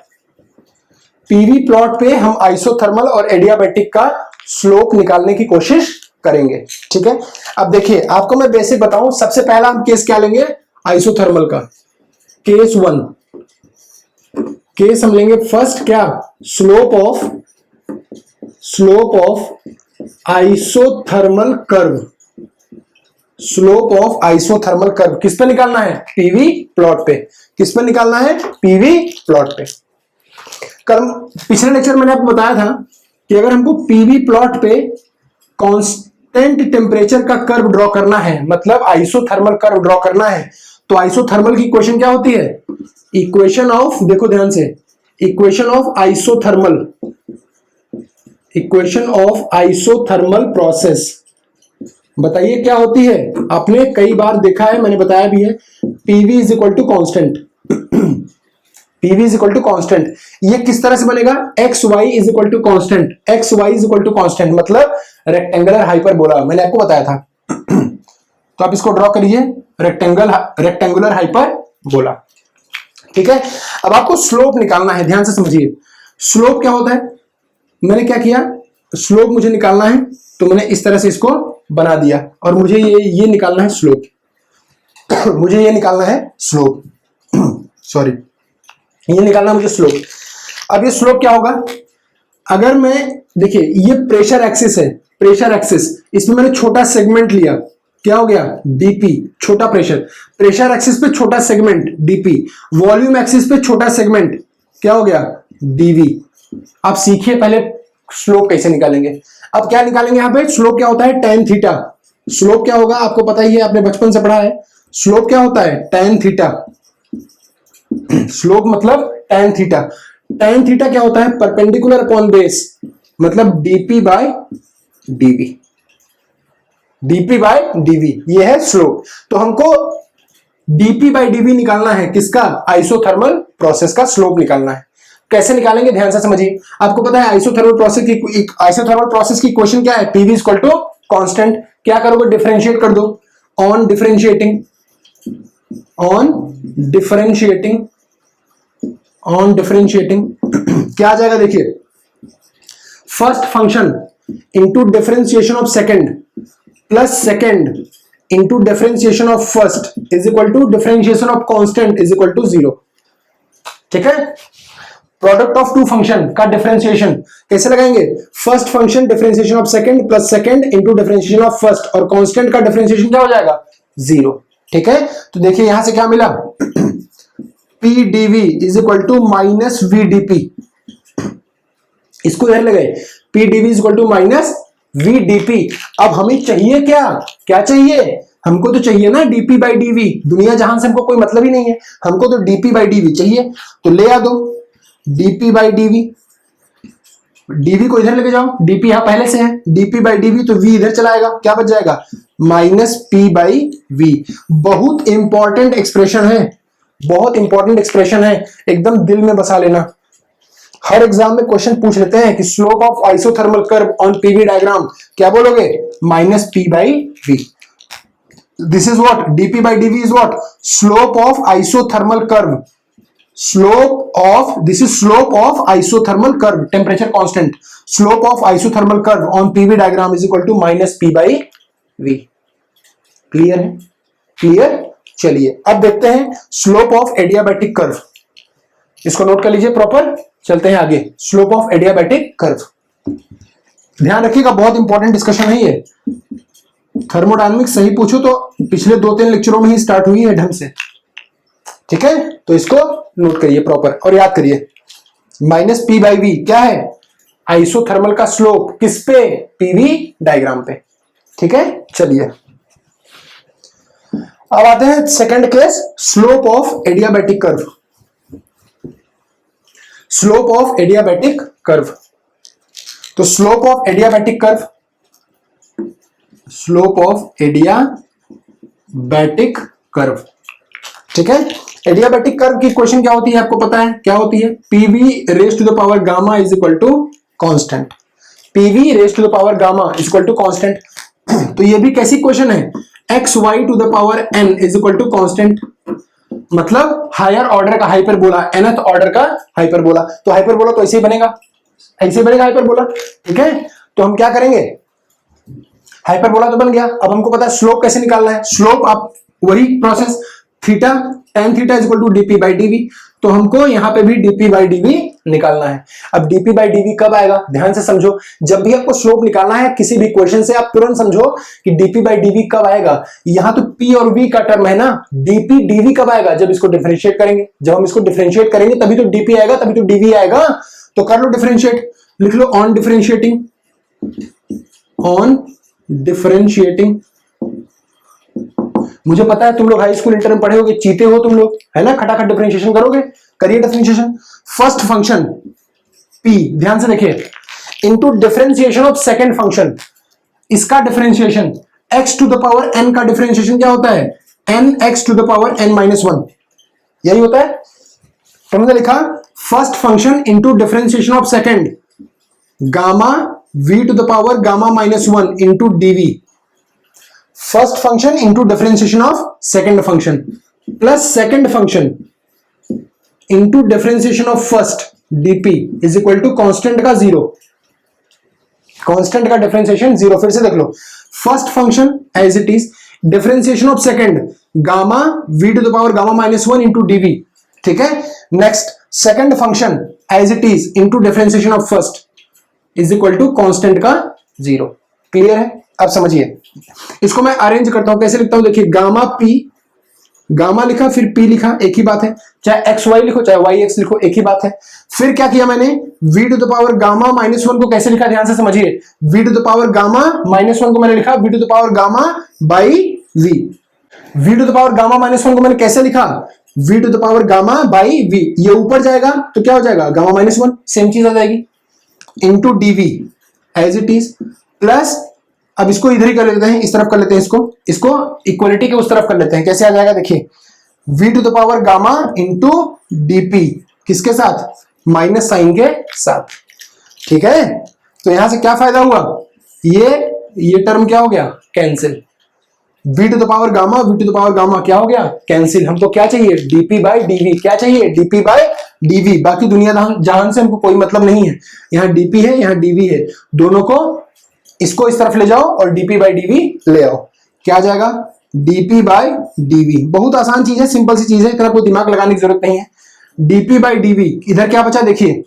पीवी प्लॉट पे हम आइसोथर्मल और एडियाबैटिक का स्लोप निकालने की कोशिश करेंगे, ठीक है। अब देखिए आपको मैं बेसिक बताऊं, सबसे पहला हम केस क्या लेंगे आइसोथर्मल का, केस 1। केस हम लेंगे फर्स्ट क्या, slope of isothermal curve, slope of isothermal curve किस पे निकालना है, पीवी प्लॉट पे। किस पे निकालना है, पीवी प्लॉट पे। पिछले लेक्चर मैंने आपको बताया था कि अगर हमको पीवी प्लॉट पे कांस्टेंट टेम्परेचर का कर्व ड्रॉ करना है, मतलब आइसोथर्मल कर्व ड्रॉ करना है, तो आइसोथर्मल की इक्वेशन क्या होती है, इक्वेशन ऑफ, देखो ध्यान से, equation of isothermal, equation of isothermal process. बताइए क्या होती है, आपने कई बार देखा है, मैंने बताया भी है, PV is equal to constant, PV is equal to constant. ये किस तरह से बनेगा, X Y is equal to constant, X Y is equal to constant, मतलब रेक्टेंगुलर हाइपरबोला, मैंने आपको बताया था। तो आप इसको ड्रॉ करिए, रेक्टेंगुलर हाइपरबोला, ठीक है। अब आपको स्लोप निकालना है, ध्यान से समझिए। स्लोप क्या होता है, मैंने क्या किया, स्लोप मुझे निकालना है तो मैंने इस तरह से इसको बना दिया और मुझे ये निकालना है स्लोप मुझे ये निकालना है स्लोप सॉरी, ये निकालना मुझे स्लोप। अब ये स्लोप क्या होगा, अगर मैं, देखिए ये प्रेशर एक्सिस है, प्रेशर एक्सिस, इसमें मैंने छोटा सेगमेंट लिया, क्या हो गया, डीपी, छोटा प्रेशर, प्रेशर एक्सिस पे छोटा सेगमेंट डीपी, वॉल्यूम एक्सिस पे छोटा सेगमेंट, क्या हो गया, डीवी। आप सीखिए पहले स्लोप कैसे निकालेंगे। अब क्या निकालेंगे यहां पे, स्लोप क्या होता है, tan थीटा। स्लोप क्या होगा आपको पता ही है, आपने बचपन से पढ़ा है। स्लोप क्या होता है, tan थीटा। स्लोप मतलब tan थीटा। tan थीटा क्या होता है, परपेंडिकुलर अपॉन बेस, मतलब DP by DV, DP by DV, ये है स्लोप। तो हमको डीपी बाय डीवी निकालना है, किसका, आइसोथर्मल प्रोसेस का स्लोप निकालना है। कैसे निकालेंगे, ध्यान से समझिए। आपको पता है आइसोथर्मल प्रोसेस की इक्वेशन क्या है, PV is equal to constant. क्या करोगे, डिफरेंशिएट कर दो, ऑन डिफरेंशिएटिंग क्या आ जाएगा, देखिए, first function into differentiation of second plus second into differentiation of first is equal to differentiation of constant is equal to 0। ठीक है, प्रोडक्ट ऑफ टू फंक्शन का डिफरेंशिएशन कैसे लगाएंगे? First function differentiation of second plus second into differentiation of first, और constant का differentiation क्या हो जाएगा? 0। ठीक है, तो देखिए यहां से क्या मिला, P DV is equal to minus V DP. इसको इधर लगाए, P DV is equal to minus V DP. अब हमें चाहिए क्या, क्या चाहिए? हमको तो चाहिए ना डीपी बाई डीवी। दुनिया जहां से हमको कोई मतलब ही नहीं है, हमको तो डीपी बाई डीवी चाहिए। तो ले आ दो डीपी बाई डीवी, डीवी को इधर लेके जाओ, डीपी यहां पहले से है, डीपी बाई डीवी, तो वी इधर चलाएगा, क्या बच जाएगा? Minus P by V. बहुत इंपॉर्टेंट एक्सप्रेशन है, बहुत इंपॉर्टेंट एक्सप्रेशन है, एकदम दिल में बसा लेना। हर एग्जाम में क्वेश्चन पूछ लेते हैं कि slope of isothermal curve on PV diagram, क्या बोलोगे? Minus P by V. This is what, DP by DV is what? Slope of isothermal curve, slope of, this is slope of isothermal curve, temperature constant, slope of isothermal curve on PV diagram is equal to minus P by V। Clear है? Clear? चलिए अब देखते हैं slope of adiabatic curve, इसको note कर लीजिए proper. चलते हैं आगे, स्लोप ऑफ एडियाबैटिक कर्व, ध्यान रखिएगा, बहुत इंपॉर्टेंट डिस्कशन है ये। थर्मोडायनामिक्स सही पूछो तो पिछले 2-3 लेक्चरों में ही स्टार्ट हुई है ढंग से। ठीक है, तो इसको नोट करिए प्रॉपर और याद करिए। माइनस पी बाई वी क्या है? आइसोथर्मल का स्लोप, किस पे? पीवी डायग्राम पे। ठीक है, चलिए अब आते हैं second case, slope of adiabatic curve. Slope of adiabatic curve, तो slope of adiabatic curve, slope of adiabatic curve. ठीक है, एडियाबैटिक कर्व की इक्वेशन क्या होती है? आपको पता है क्या होती है? PV raise to the power gamma is equal to constant. PV raise to the power gamma is equal to constant. तो ये भी कैसी इक्वेशन है? X Y to the power N is equal to constant, मतलब higher order का hyperbola, nth order का hyperbola. तो hyperbola तो ऐसे ही बनेगा, ऐसे बनेगा हाइपरबोला। ठीक है, तो हम क्या करेंगे, हाइपरबोला तो बन गया, अब हमको पता है स्लोप कैसे निकालना है। स्लोप आप वही process, theta tan theta is equal to DP by DV, तो हमको यहां पे भी डीपी बाई डीवी निकालना है। अब डीपी बाई डीवी कब आएगा? ध्यान से समझो, जब भी आपको स्लोप निकालना है किसी भी इक्वेशन से, आप तुरंत समझो कि डीपी बाई डीवी कब आएगा। यहां तो पी और वी का टर्म है ना, डीपी डीवी कब आएगा? जब इसको डिफरेंशिएट करेंगे, जब हम इसको डिफरेंशिएट करेंगे तभी तो डीपी आएगा, तभी तो डीवी आएगा। तो कर लो डिफरेंशिएट, लिख लो ऑन डिफरेंशिएटिंग, ऑन डिफरेंशिएटिंग। मुझे पता है तुम लोग हाई स्कूल इंटर में पढ़े होगे, चीते हो तुम लोग, है ना, खटाखट डिफरेंशिएशन करोगे। करिए डिफरेंशिएशन, फर्स्ट फंक्शन p, ध्यान से देखिए, into differentiation of second function, इसका differentiation x to the power n का डिफरेंशिएशन क्या होता है? nx to the power n minus 1, यही होता है। तो मैंने लिखा first function into differentiation of second, gamma v to the power gamma minus 1 into dv। First function into differentiation of second function plus second function into differentiation of first DP is equal to constant का 0, constant का differentiation 0। फिर से देख लो, first function as it is, differentiation of second gamma V to the power gamma minus 1 into DV. ठीक है, next second function as it is into differentiation of first is equal to constant का 0। Clear है? अब समझिए, इसको मैं arrange करता हूं, कैसे लिखता हूं, देखिए गामा पी, गामा लिखा फिर पी लिखा, एक ही बात है, चाहे एक्स वाई लिखो चाहे वाई एक्स लिखो, एक ही बात है। फिर क्या किया मैंने, V to the power gamma minus 1 को कैसे लिखा, ध्यान से समझिए, V to the power gamma minus 1 को मैंने लिखा V to the power gamma by V. V to the power gamma minus 1 को मैंने कैसे लिखा, V to the power gamma by V. ये ऊपर जाएगा तो क्या हो जाएगा, गामा माइनस 1, सेम चीज आ जाएगी, into DV as it is, plus अब इसको इधर ही कर लेते हैं, इस तरफ कर लेते हैं, इसको इक्वलिटी के उस तरफ कर लेते हैं। कैसे आ जाएगा, देखिए v to the power gamma into DP, किसके साथ, माइनस साइन के साथ। ठीक है, तो यहां से क्या फायदा हुआ, ये टर्म क्या हो गया, cancel. v to the power gamma क्या हो गया, कैंसिल। हमको क्या चाहिए, dp बाई dv, क्या चाहिए, dp बाई dv। बाकी दुनिया जहां से हमको कोई मतलब नहीं है, यहाँ dp है यहाँ dv है, दोनों को इसको इस तरफ ले जाओ और dp बाई dv ले आओ, क्या आ जाएगा, डीपी बाई डीवी। बहुत आसान चीज है, सिंपल सी चीज है, इतना कोई दिमाग लगाने की जरूरत नहीं है। डीपी बाई डीवी, इधर क्या बचा देखिए,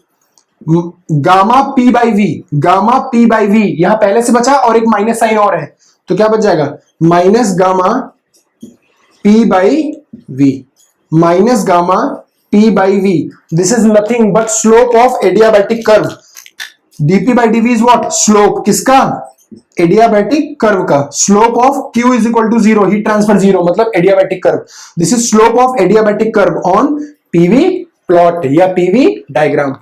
gamma P by V, gamma P by V यहां पहले से बचा और एक माइनस साइन और है, तो क्या बच जाएगा, minus gamma P by V, minus gamma P by V. This is nothing but slope of adiabatic curve. DP by DV is what, slope किसका, एडियाबैटिक कर्व का। Slope of Q is equal to zero, heat transfer zero, मतलब adiabatic curve. This is slope of adiabatic curve on PV plot या PV diagram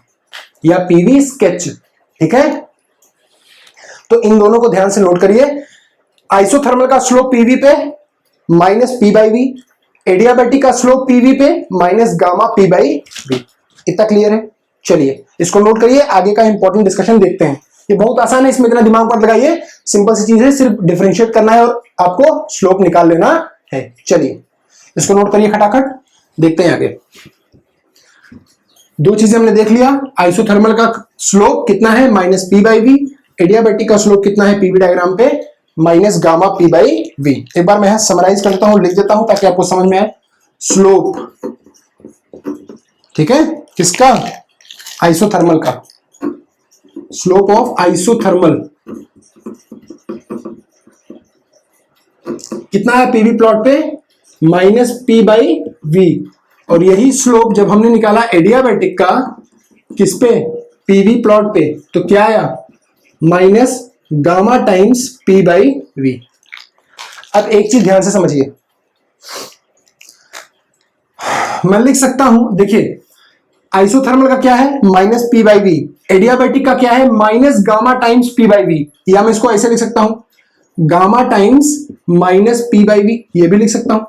या PV sketch. ठीक है, तो इन दोनों को ध्यान से नोट करिए। आइसोथर्मल का स्लोप पीवी पे minus P by V, adiabatic का स्लोप पीवी पे minus gamma P by V. इतना क्लियर है? चलिए इसको नोट करिए, आगे का इंपॉर्टेंट डिस्कशन देखते हैं। ये बहुत आसान है, इसमें इतना दिमाग मत लगाइए, सिंपल सी चीज है, सिर्फ डिफरेंशिएट करना है और आपको स्लोप निकाल लेना है। चलिए इसको नोट करिए खटाखट, देखते हैं आगे। दो चीजें हमने देख लिया, आइसोथर्मल का स्लोप कितना है, minus P by V, adiabatic का स्लोप कितना है पीवी डायग्राम पे, minus gamma P by V. एक बार मैं समराइज करता हूं, लिख देता हूं ताकि आपको समझ में आए। स्लोप, ठीक है, किसका, आइसोथर्मल का, स्लोप ऑफ आइसोथर्मल कितना है पीवी प्लॉट पे, माइनस पी बाई वी। और यही स्लोप जब हमने निकाला एडियाबैटिक का किस पे, पीवी प्लॉट पे, तो क्या आया, minus gamma times P by V. अब एक चीज ध्यान से समझिए, मैं लिख सकता हूं, देखिए आइसोथर्मल का क्या है, minus P by V, adiabatic का क्या है, minus gamma times P by V, या मैं इसको ऐसे लिख सकता हूं, gamma times minus P by V, ये भी लिख सकता हूं।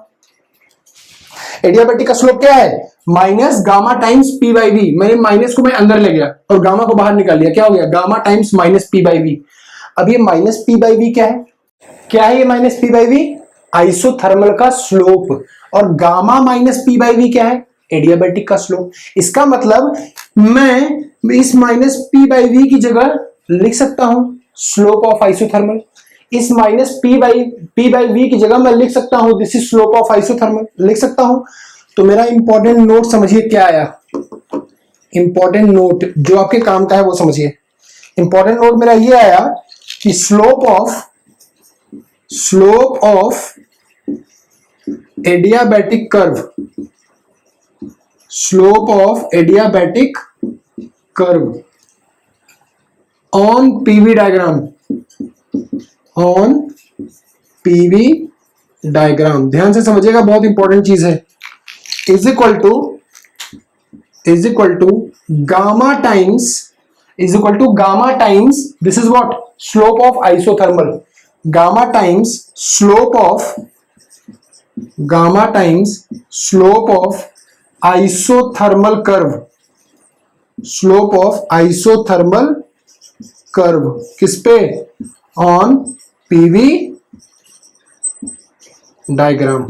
एडियाबैटिक का स्लोप क्या है, minus gamma times P by V, मैंने माइनस को मैं अंदर ले गया और गामा को बाहर निकाल लिया, क्या हो गया, gamma times minus P by V. अब ये माइनस पी बाई वी क्या है, क्या है ये minus P by V, isothermal का स्लोप, और gamma minus P by V क्या है, एडियाबैटिक का स्लोप। इसका मतलब मैं इस माइनस पी बाई वी की जगह लिख सकता हूं स्लोप ऑफ आइसोथर्मल, इस माइनस पी बाई वी की जगह मैं लिख सकता हूं this is slope of isothermal, लिख सकता हूं। तो मेरा इंपॉर्टेंट नोट समझिए क्या आया, इंपॉर्टेंट नोट जो आपके काम का है वो समझिए। इंपॉर्टेंट नोट मेरा ये आया कि slope of adiabatic curve, slope of adiabatic curve on PV diagram, on PV diagram, ध्यान से समझिएगा, बहुत इंपॉर्टेंट चीज है, is equal to gamma times, is equal to gamma times, this is what, slope of isothermal, gamma times slope of, gamma times slope of isothermal curve, slope of isothermal curve किस पे, on PV diagram.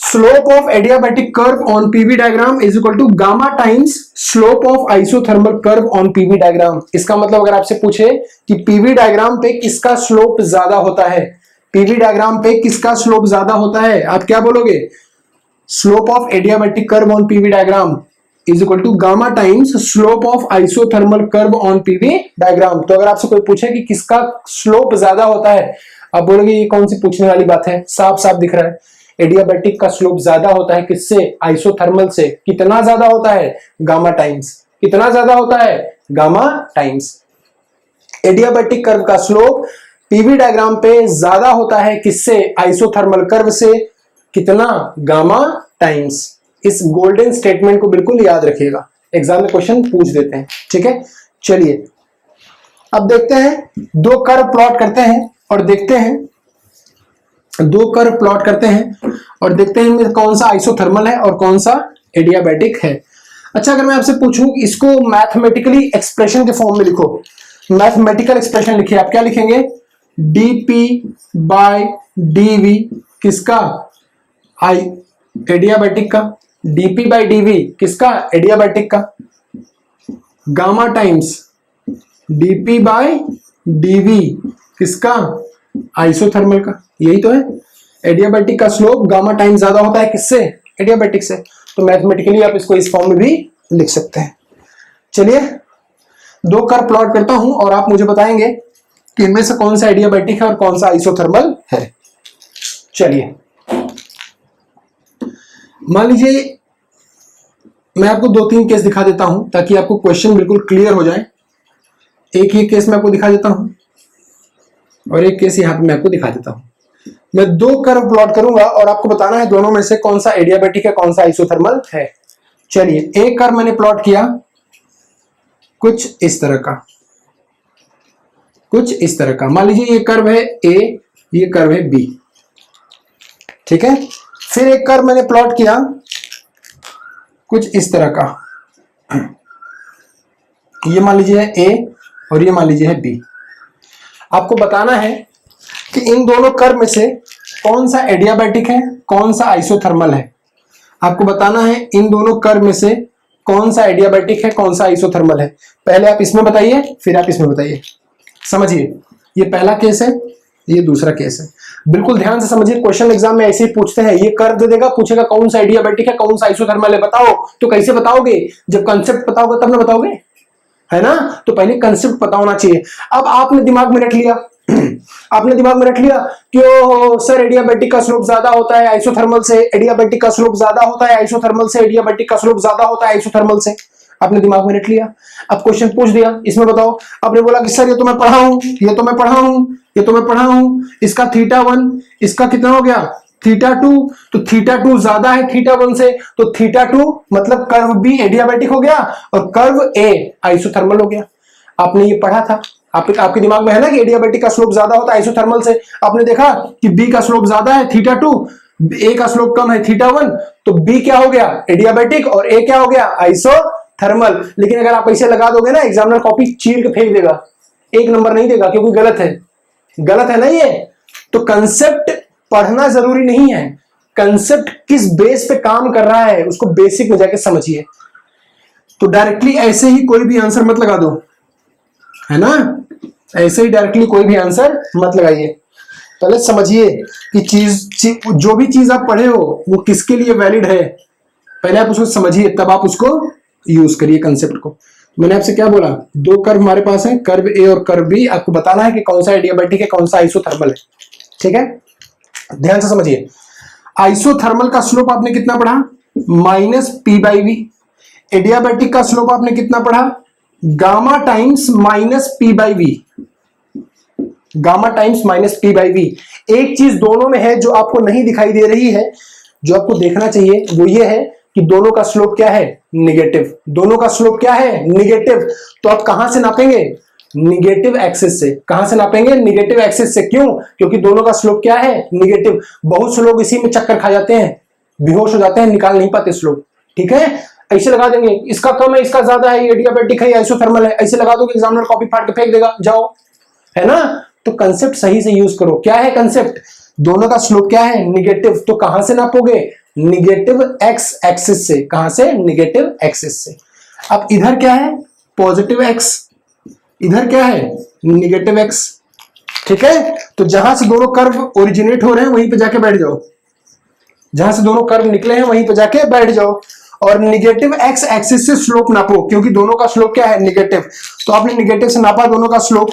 Slope of adiabatic curve on PV diagram is equal to gamma times slope of isothermal curve on PV diagram. इसका मतलब अगर आपसे पूछे कि PV diagram पे किसका स्लोप ज्यादा होता है, पीवी डायग्राम पे किसका स्लोप ज्यादा होता है, आप क्या बोलोगे, slope of adiabatic curve on PV diagram is equal to gamma times slope of isothermal curve on PV diagram. तो अगर आपसे कोई पूछे कि किसका स्लोप ज्यादा होता है, आप बोलोगे ये कौन सी पूछने वाली बात है, साफ साफ दिख रहा है, एडियाबैटिक का स्लोप ज्यादा होता है किससे, आइसोथर्मल से। कितना ज्यादा होता है, गामा टाइम्स, कितना ज्यादा होता है, गामा टाइम्स। एडियाबैटिक कर्व का स्लोप पीवी डायग्राम पे ज्यादा होता है किससे, आइसोथर्मल कर्व से, कितना, गामा टाइम्स। इस गोल्डन स्टेटमेंट को बिल्कुल याद रखिएगा, एग्जाम में क्वेश्चन पूछ देते हैं। ठीक है, चलिए अब देखते हैं, दो कर्व प्लॉट करते हैं और देखते हैं, दो कर्व प्लॉट करते हैं और देखते हैं इनमें कौन सा आइसोथर्मल है और कौन सा एडियाबैटिक है। अच्छा, अगर मैं आपसे पूछूं इसको मैथमेटिकली एक्सप्रेशन के फॉर्म में लिखो, मैथमेटिकल एक्सप्रेशन लिखिए, आप क्या लिखेंगे, डीपी बाय डीवी किसका, एडियाबैटिक का, डीपी बाई डीवी किसका, एडियाबैटिक का, gamma times dP by dV किसका, आइसोथर्मल का, यही तो है। एडियाबैटिक का स्लोप गामा टाइम ज्यादा होता है किससे? एडियाबैटिक से। तो मैथमेटिकली आप इसको इस फॉर्म में भी लिख सकते हैं। चलिए दो कर्व प्लॉट करता हूं और आप मुझे बताएंगे कि इनमें से कौन सा एडियाबैटिक है और कौन सा आइसोथर्मल है। चलिए मान लीजिए मैं आपको दो तीन केस दिखा देता हूं ताकि आपको क्वेश्चन बिल्कुल क्लियर हो जाए। एक ही केस मैं आपको दिखा देता हूं और एक केस यहां पे मैं आपको दिखा देता हूं। मैं दो कर्व प्लॉट करूंगा और आपको बताना है दोनों में से कौन सा एडियाबैटिक है कौन सा आइसोथर्मल है। चलिए एक कर्व मैंने प्लॉट किया कुछ इस तरह का, कुछ इस तरह का। मान लीजिए ये कर्व है ए, ये कर्व है बी, ठीक है। फिर एक कर्व मैंने प्लॉट किया कुछ इस तरह का, ये मान लीजिए है ए और ये मान लीजिए है बी। आपको बताना है कि इन दोनों कर्व में से कौन सा एडियाबैटिक है कौन सा आइसोथर्मल है। आपको बताना है इन दोनों कर्व में से कौन सा एडियाबैटिक है कौन सा आइसोथर्मल है। पहले आप इसमें बताइए फिर आप इसमें बताइए। समझिए ये पहला केस है, ये दूसरा केस है। बिल्कुल ध्यान से समझिए, क्वेश्चन एग्जाम में ऐसे ही पूछते हैं। ये कर्व दे देगा, पूछेगा कौन सा एडियाबैटिक है कौन सा आइसोथर्मल है, बताओ। तो कैसे बताओगे? जब कंसेप्ट पता होगा तब ना बताओगे, है ना। तो पहले कंसेप्ट पता होना चाहिए। अब आपने दिमाग में रख लिया आपने दिमाग में रख लिया कि ओ सर एडियाबैटिक का स्लोप ज्यादा होता है आइसोथर्मल से, एडियाबैटिक का स्लोप ज्यादा होता है आइसोथर्मल से, एडियाबैटिक का स्लोप ज्यादा होता है आइसोथर्मल से। आपने दिमाग में रख लिया। अब क्वेश्चन पूछ दिया इसमें बताओ। आपने बोला कि सर ये तो मैं पढ़ा हूं, ये तो मैं पढ़ा हूं, ये तो मैं पढ़ा हूं, इसका θ1 इसका कितना हो गया θ2, तो θ2 ज्यादा है θ1 से, तो θ2 मतलब कर्व बी एडियाबैटिक हो गया और कर्व ए आइसोथर्मल हो गया। आपने ये पढ़ा था, आपके दिमाग में है ना कि एडियाबैटिक का स्लोप ज्यादा होता है आइसोथर्मल से। आपने देखा कि बी का स्लोप ज्यादा है θ2, ए का स्लोप कम है θ1, तो बी क्या हो गया एडियाबैटिक और ए क्या हो गया आइसोथर्मल। लेकिन अगर आप ऐसे लगा दोगे ना एग्जामिनर कॉपी चीर के फेंक देगा, एक नंबर नहीं देगा क्योंकि गलत है, गलत है ना ये। तो कंसेप्ट पढ़ना जरूरी नहीं है, कंसेप्ट किस बेस पे काम कर रहा है उसको बेसिक में जाके समझिए। तो डायरेक्टली ऐसे ही कोई भी आंसर मत लगा दो, है ना। ऐसे ही डायरेक्टली कोई भी आंसर मत लगाइए। पहले समझिए कि चीज जो भी चीज आप पढ़े हो वो किसके लिए वैलिड है, पहले आप उसको समझिए तब आप उसको यूज करिए कंसेप्ट को। मैंने आपसे क्या बोला, दो कर्व हमारे पास है, कर्व ए और कर्व बी। आपको बताना है कि कौन सा एडियाबैटिक है कौन सा आइसोथर्मल है, ठीक है। ध्यान से समझिए। आइसोथर्मल का स्लोप आपने कितना पढ़ा -p/v। एडियाबैटिक का स्लोप आपने कितना पढ़ा gamma times -p/v, gamma times -p/v। एक चीज दोनों में है जो आपको नहीं दिखाई दे रही है, जो आपको देखना चाहिए वो ये है कि दोनों का स्लोप क्या है निगेटिव। दोनों का स्लोप क्या है निगेटिव। तो आप कहां से नापेंगे निगेटिव एक्सिस से। कहां से नापेंगे निगेटिव एक्सिस से। क्यों? क्योंकि दोनों का स्लोप क्या है निगेटिव। बहुत से लोग इसी में चक्कर खा जाते हैं, बेहोश हो जाते हैं, निकाल नहीं पाते स्लोप, ठीक है। ऐसे लगा देंगे इसका कम है इसका ज्यादा है, ये एडियाबैटिक है आइसोथर्मल है, ऐसे लगा दोगे एग्जामिनर कॉपी फाड़ के फेंक देगा, जाओ, है ना। तो कंसेप्ट सही से यूज करो। क्या है कंसेप्ट, दोनों का स्लोप क्या है निगेटिव। तो कहां से नापोगे निगेटिव एक्स एक्सिस से। कहां से निगेटिव एक्सिस से। अब इधर क्या है पॉजिटिव एक्स, इधर क्या है निगेटिव एक्स, ठीक है। तो जहां से दोनों कर्व ओरिजिनेट हो रहे हैं वहीं पे जाके बैठ जाओ, जहां से दोनों कर्व निकले हैं वहीं पे जाके बैठ जाओ और निगेटिव एक्स एक्सिस से स्लोप नापो, क्योंकि दोनों का स्लोप क्या है निगेटिव। तो आपने निगेटिव से नापा दोनों का स्लोप,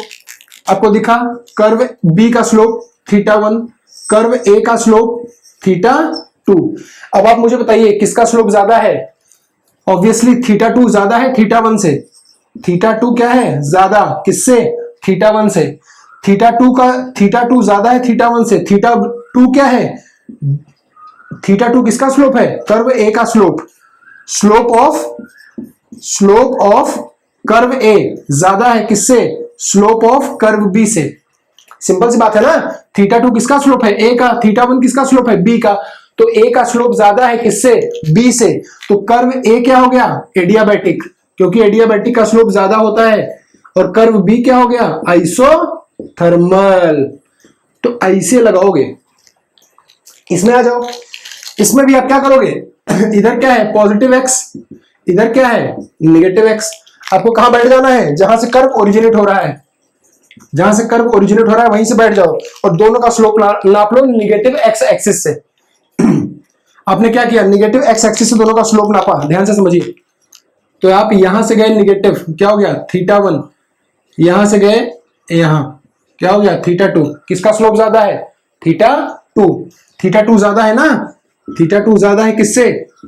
आपको दिखा कर्व बी का स्लोप θ1, कर्व ए का स्लोप θ2। अब आप मुझे बताइए किसका स्लोप ज्यादा है। ऑब्वियसली θ2 ज्यादा है θ1 से। θ2 क्या है ज्यादा किससे θ1 से। θ2 ज्यादा है θ1 से। θ2 क्या है θ2 किसका स्लोप है कर्व ए का स्लोप। स्लोप ऑफ कर्व ए ज्यादा है किससे स्लोप ऑफ कर्व बी से। सिंपल सी बात है ना। θ2 किसका स्लोप है ए का, θ1 किसका स्लोप है बी का। तो ए का स्लोप ज्यादा है किससे बी से। तो कर्व ए क्या हो गया एडियाबैटिक, क्योंकि एडियाबैटिक का स्लोप ज्यादा होता है। और कर्व बी क्या हो गया आइसोथर्मल। तो ऐसे लगाओगे। इसमें आ जाओ, इसमें भी आप क्या करोगे इधर क्या है पॉजिटिव एक्स, इधर क्या है निगेटिव एक्स। आपको कहां बैठ जाना है जहां से कर्व ओरिजिनेट हो रहा है, जहां से कर्व ओरिजिनेट हो रहा है वहीं से बैठ जाओ और दोनों का स्लोप नाप लो नेगेटिव एक्स एक्सिस से। आपने क्या किया, नेगेटिव एक्स एक्सिस से दोनों का स्लोप नापा, ध्यान से समझिए। तो आप यहां से गए नेगेटिव, क्या हो गया θ1, यहां से गए यहां, क्या हो गया θ2। किसका स्लोप ज्यादा है, θ2। θ2 ज्यादा है ना, θ2 ज्यादा है किससे,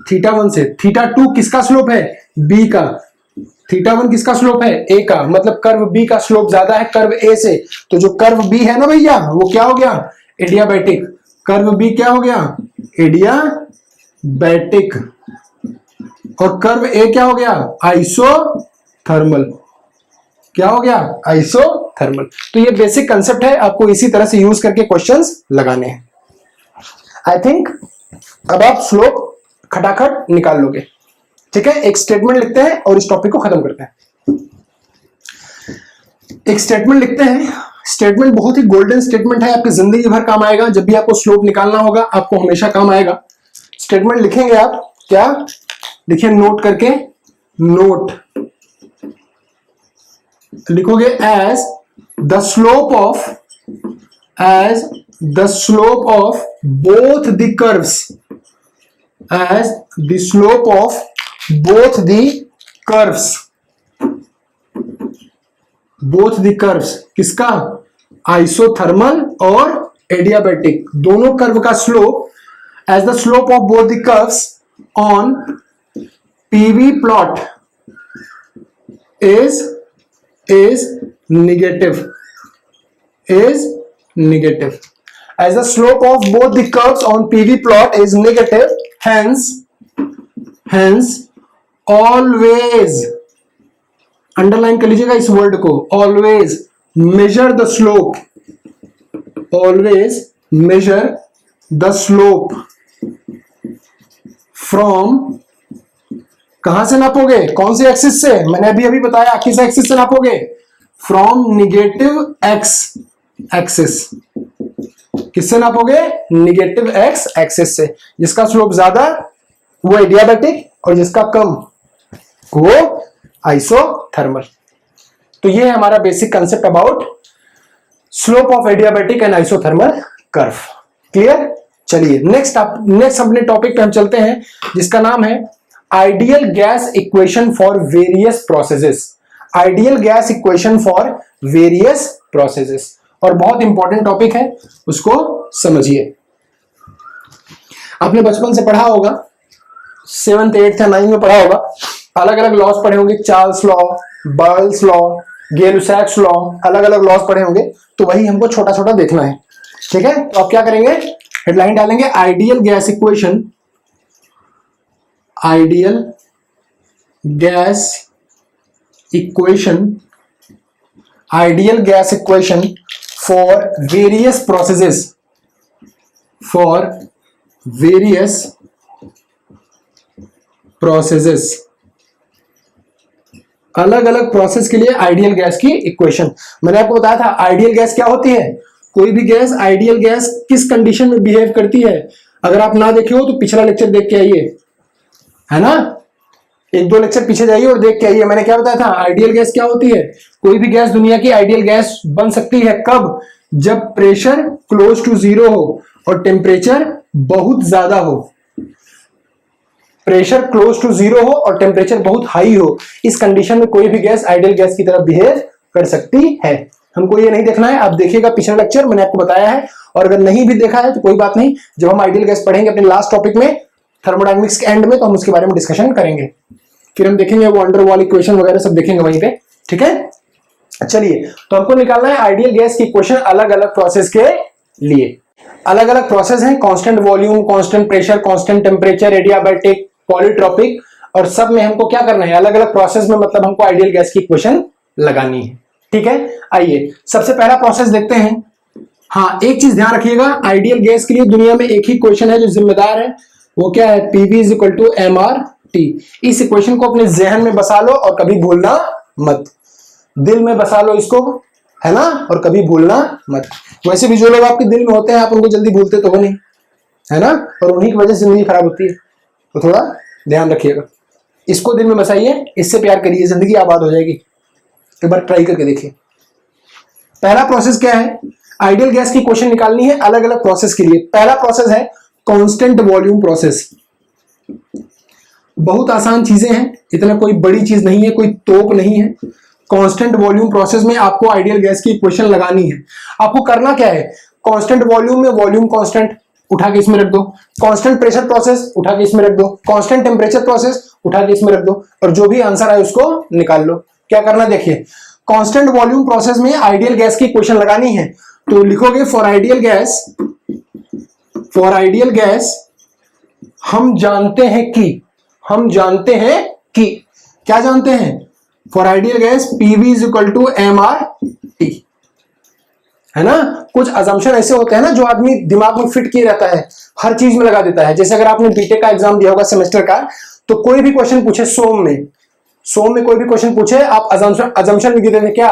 θ1 से। θ2 किसका स्लोप है, b का। θ1 किसका स्लोप है, a का। मतलब कर्व b का स्लोप ज्यादा है कर्व a से। तो जो कर्व b है ना भैया, वो क्या हो गया, एडियाबैटिक। कर्व b क्या हो गया, एडियाबैटिक। और कर्व a क्या हो गया, आइसोथर्मल। क्या हो गया, आइसोथर्मल। तो ये बेसिक कंसेप्ट है, आपको इसी तरह से यूज करके क्वेश्चंस लगाने हैं। आई थिंक अब आप स्लोप खटाखट निकाल लोगे। ठीक है, एक स्टेटमेंट लिखते हैं और इस टॉपिक को खत्म करते हैं। एक स्टेटमेंट लिखते हैं, स्टेटमेंट बहुत ही गोल्डन स्टेटमेंट है, आपकी जिंदगी भर काम आएगा। जब भी आपको स्लोप निकालना होगा आपको हमेशा काम आएगा। स्टेटमेंट लिखेंगे आप, क्या लिखिए, नोट करके, नोट लिखोगे as the slope of both the curves, as the slope of both the curves, both the curves किसका, आइसोथर्मल और एडियाबैटिक, दोनों कर्व का slope as the slope of both the curves on PV plot is negative, as the slope of both the curves on PV plot is negative, hence always, underline कर लीजिएगा इस word को, always measure the slope, always measure the slope from, कहां से नापोगे, कौन से axis से, मैंने अभी बताया किस एक्सिस से नापोगे, फ्रॉम नेगेटिव एक्स एक्सिस। किससे नापोगे, नेगेटिव एक्स एक्सिस से। जिसका स्लोप ज्यादा वो एडियाबैटिक और जिसका कम वो आइसोथर्मल। तो ये है हमारा basic concept about slope of adiabatic and isothermal curve. Clear. चलिए नेक्स्ट अपने टॉपिक पे हम चलते हैं जिसका नाम है ideal gas equation for various processes. Ideal gas equation for various processes, और बहुत इंपॉर्टेंट टॉपिक है, उसको समझिए। आपने बचपन से पढ़ा होगा, 7th 8th या 9th में पढ़ा होगा, अलग अलग लॉस पढ़े होंगे, चार्ल्स लॉ, बर्ल्स लॉ, गै-लुसैक्स लॉ, अलग अलग लॉस पढ़े होंगे। तो वही हमको छोटा छोटा देखना है। ठीक है, तो आप क्या करेंगे, हेडलाइन डालेंगे ideal gas equation, ideal gas equation, ideal gas equation for various processes, for various processes, अलग अलग प्रोसेस के लिए आइडियल गैस की इक्वेशन। मैंने आपको बताया था आइडियल गैस क्या होती है, कोई भी गैस, आइडियल गैस किस कंडीशन में बिहेव करती है। अगर आप ना देखे हो तो पिछला लेक्चर देख के आइए, है ना, 1-2 लेक्चर पीछे जाइए और देख के आइए। मैंने क्या बताया था, आइडियल गैस क्या होती है, कोई भी गैस दुनिया की आइडियल गैस बन सकती है कब, जब प्रेशर क्लोज टू 0 हो और टेम्परेचर बहुत ज्यादा हो। प्रेशर क्लोज टू 0 हो और टेम्परेचर बहुत हाई हो, इस कंडीशन में कोई भी गैस आइडियल गैस की तरह बिहेव कर सकती है। हमको ये नहीं देखना है, आप देखिएगा पिछला लेक्चर मैंने आपको बताया है, और अगर नहीं भी देखा है तो कोई बात नहीं, जब हम आइडियल गैस पढ़ेंगे अपने लास्ट टॉपिक में थर्मोडायनेमिक्स के एंड में, तो हम उसके बारे में डिस्कशन करेंगे। फिर हम देखेंगे वो अंडरवॉल इक्वेशन वगैरह सब देखेंगे वहीं पे। ठीक है, चलिए, तो हमको निकालना है आइडियल गैस की इक्वेशन अलग अलग प्रोसेस के लिए। अलग अलग प्रोसेस हैं, constant volume, constant pressure, constant temperature, adiabatic, polytropic, और सब में हमको क्या करना है, अलग अलग प्रोसेस में मतलब हमको आइडियल गैस की इक्वेशन लगानी है। ठीक है, आइए सबसे पहला प्रोसेस देखते हैं। हाँ, एक चीज ध्यान रखिएगा, आइडियल गैस के लिए दुनिया में एक ही इक्वेशन है जो जिम्मेदार है, वो क्या है, PV is equal to mRT। इस इक्वेशन को अपने जहन में बसा लो और कभी भूलना मत, दिल में बसा लो इसको, है ना, और कभी भूलना मत। वैसे भी जो लोग आपके दिल में होते हैं आप उनको जल्दी भूलते तो हो नहीं, है ना, और उन्हीं की वजह से जिंदगी खराब होती है। तो थोड़ा ध्यान रखिएगा, इसको दिल में बसाइए, इससे प्यार करिए, जिंदगी आबाद हो जाएगी। एक बार ट्राई करके देखिए। पहला प्रोसेस क्या है, आइडियल गैस की क्वेश्चन निकालनी है अलग अलग प्रोसेस के लिए। पहला प्रोसेस है कांस्टेंट वॉल्यूम प्रोसेस। बहुत आसान चीजें हैं, इतना कोई बड़ी चीज नहीं है, कोई तोप नहीं है। कांस्टेंट वॉल्यूम प्रोसेस में आपको आइडियल गैस की इक्वेशन लगानी है। आपको करना क्या है, कांस्टेंट वॉल्यूम में वॉल्यूम कांस्टेंट उठा के इसमें रख दो, कांस्टेंट प्रेशर प्रोसेस उठा के इसमें रख दो, कांस्टेंट टेम्परेचर प्रोसेस उठा के इसमें रख दो, और जो भी आंसर आए उसको निकाल लो। क्या करना देखिए, कांस्टेंट वॉल्यूम प्रोसेस में आइडियल गैस की इक्वेशन लगानी है, तो लिखोगे फॉर आइडियल गैस हम जानते हैं कि क्या जानते हैं, for ideal gas PV is equal to m R T, है ना। कुछ अजम्पशन ऐसे होते हैं ना जो आदमी दिमाग में फिट किए रहता है, हर चीज में लगा देता है। जैसे अगर आपने बीटेक का एग्जाम दिया होगा सेमेस्टर का, तो कोई भी क्वेश्चन पूछे सोम में कोई भी क्वेश्चन पूछे, आप अजम्पशन लिख देते थे। क्या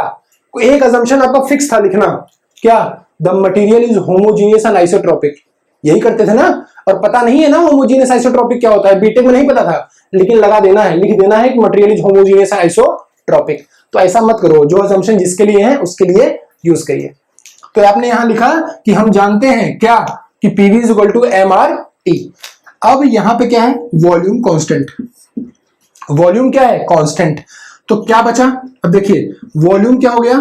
एक अजम्पशन आपका फिक्स था लिखना, क्या the material is homogeneous and isotropic, यही करते थे ना। और पता नहीं है ना होमोजीनियस आइसोट्रोपिक क्या होता है, बीटेक में नहीं पता था, लेकिन लगा देना है, लिख देना है कि material is homogeneous and isotropic. तो ऐसा मत करो, जो अजम्पशन जिसके लिए है उसके लिए यूज करिए। तो आपने यहां लिखा कि हम जानते हैं क्या, कि PV is equal to m R T. अब यहां पे क्या है, वॉल्यूम कांस्टेंट, वॉल्यूम क्या है, कांस्टेंट। तो क्या बचा, अब देखिए वॉल्यूम क्या हो गया,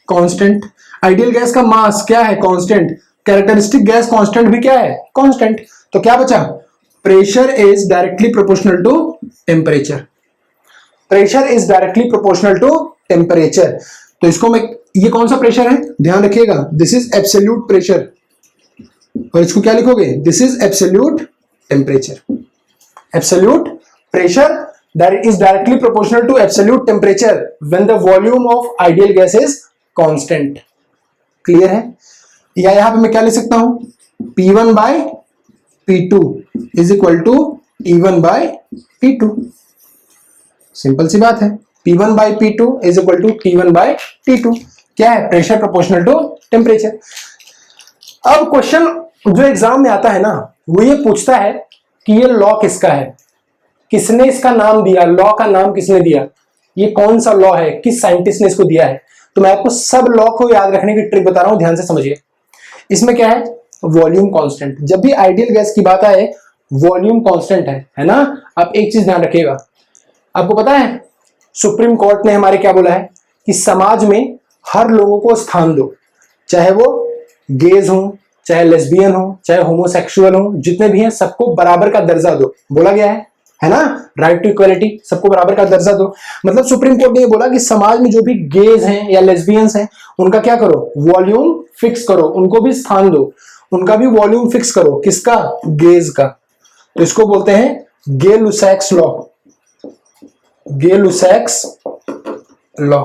कांस्टेंट। आइडियल गैस का मास क्या है, कांस्टेंट। कैरेक्टरिस्टिक गैस कांस्टेंट भी क्या है, कांस्टेंट। तो क्या बचा, pressure is directly proportional to temperature, pressure is directly proportional to temperature. तो इसको मैं, ये कौन सा प्रेशर है ध्यान रखिएगा, दिस इज एब्सोल्यूट प्रेशर, और इसको क्या लिखोगे, this is absolute temperature. Absolute pressure that is directly proportional to absolute temperature when the volume of ideal gas is constant। Clear है, या यहां पे मैं क्या लिख सकता हूं, P1 by P2 is equal to T1 by P2। Simple सी बात है, P1 by P2 is equal to T1 by T2। क्या है, प्रेशर प्रोपोर्शनल टू टेम्परेचर। अब क्वेश्चन जो एग्जाम में आता है ना, वो ये पूछता है कि ये लॉ किसका है, किसने इसका नाम दिया, लॉ का नाम किसने दिया, ये कौन सा लॉ है, किस साइंटिस्ट ने इसको दिया है। तो मैं आपको सब लॉ को याद रखने की ट्रिक बता रहा हूं, ध्यान से समझिए। इसमें क्या है, वॉल्यूम कांस्टेंट। जब भी आइडियल गैस की बात आए, वॉल्यूम कांस्टेंट है ना। आप एक चीज ध्यान रखिएगा, आपको पता है सुप्रीम कोर्ट ने हमारे क्या बोला है, कि समाज में हर लोगों को स्थान दो, चाहे वो गेज हो, चाहे लेस्बियन हो, चाहे होमोसेक्सुअल हो, जितने भी हैं सबको बराबर का दर्जा दो, बोला गया है ना, राइट टू इक्वालिटी, सबको बराबर का दर्जा दो। मतलब सुप्रीम कोर्ट ने ये बोला कि समाज में जो भी गेज हैं या लेस्बियंस हैं, उनका क्या करो, वॉल्यूम फिक्स करो, उनको भी स्थान दो, उनका भी वॉल्यूम फिक्स करो। किसका, गेज का। तो इसको बोलते हैं गे-लुसैक्स लॉ, गे-लुसैक्स लॉ।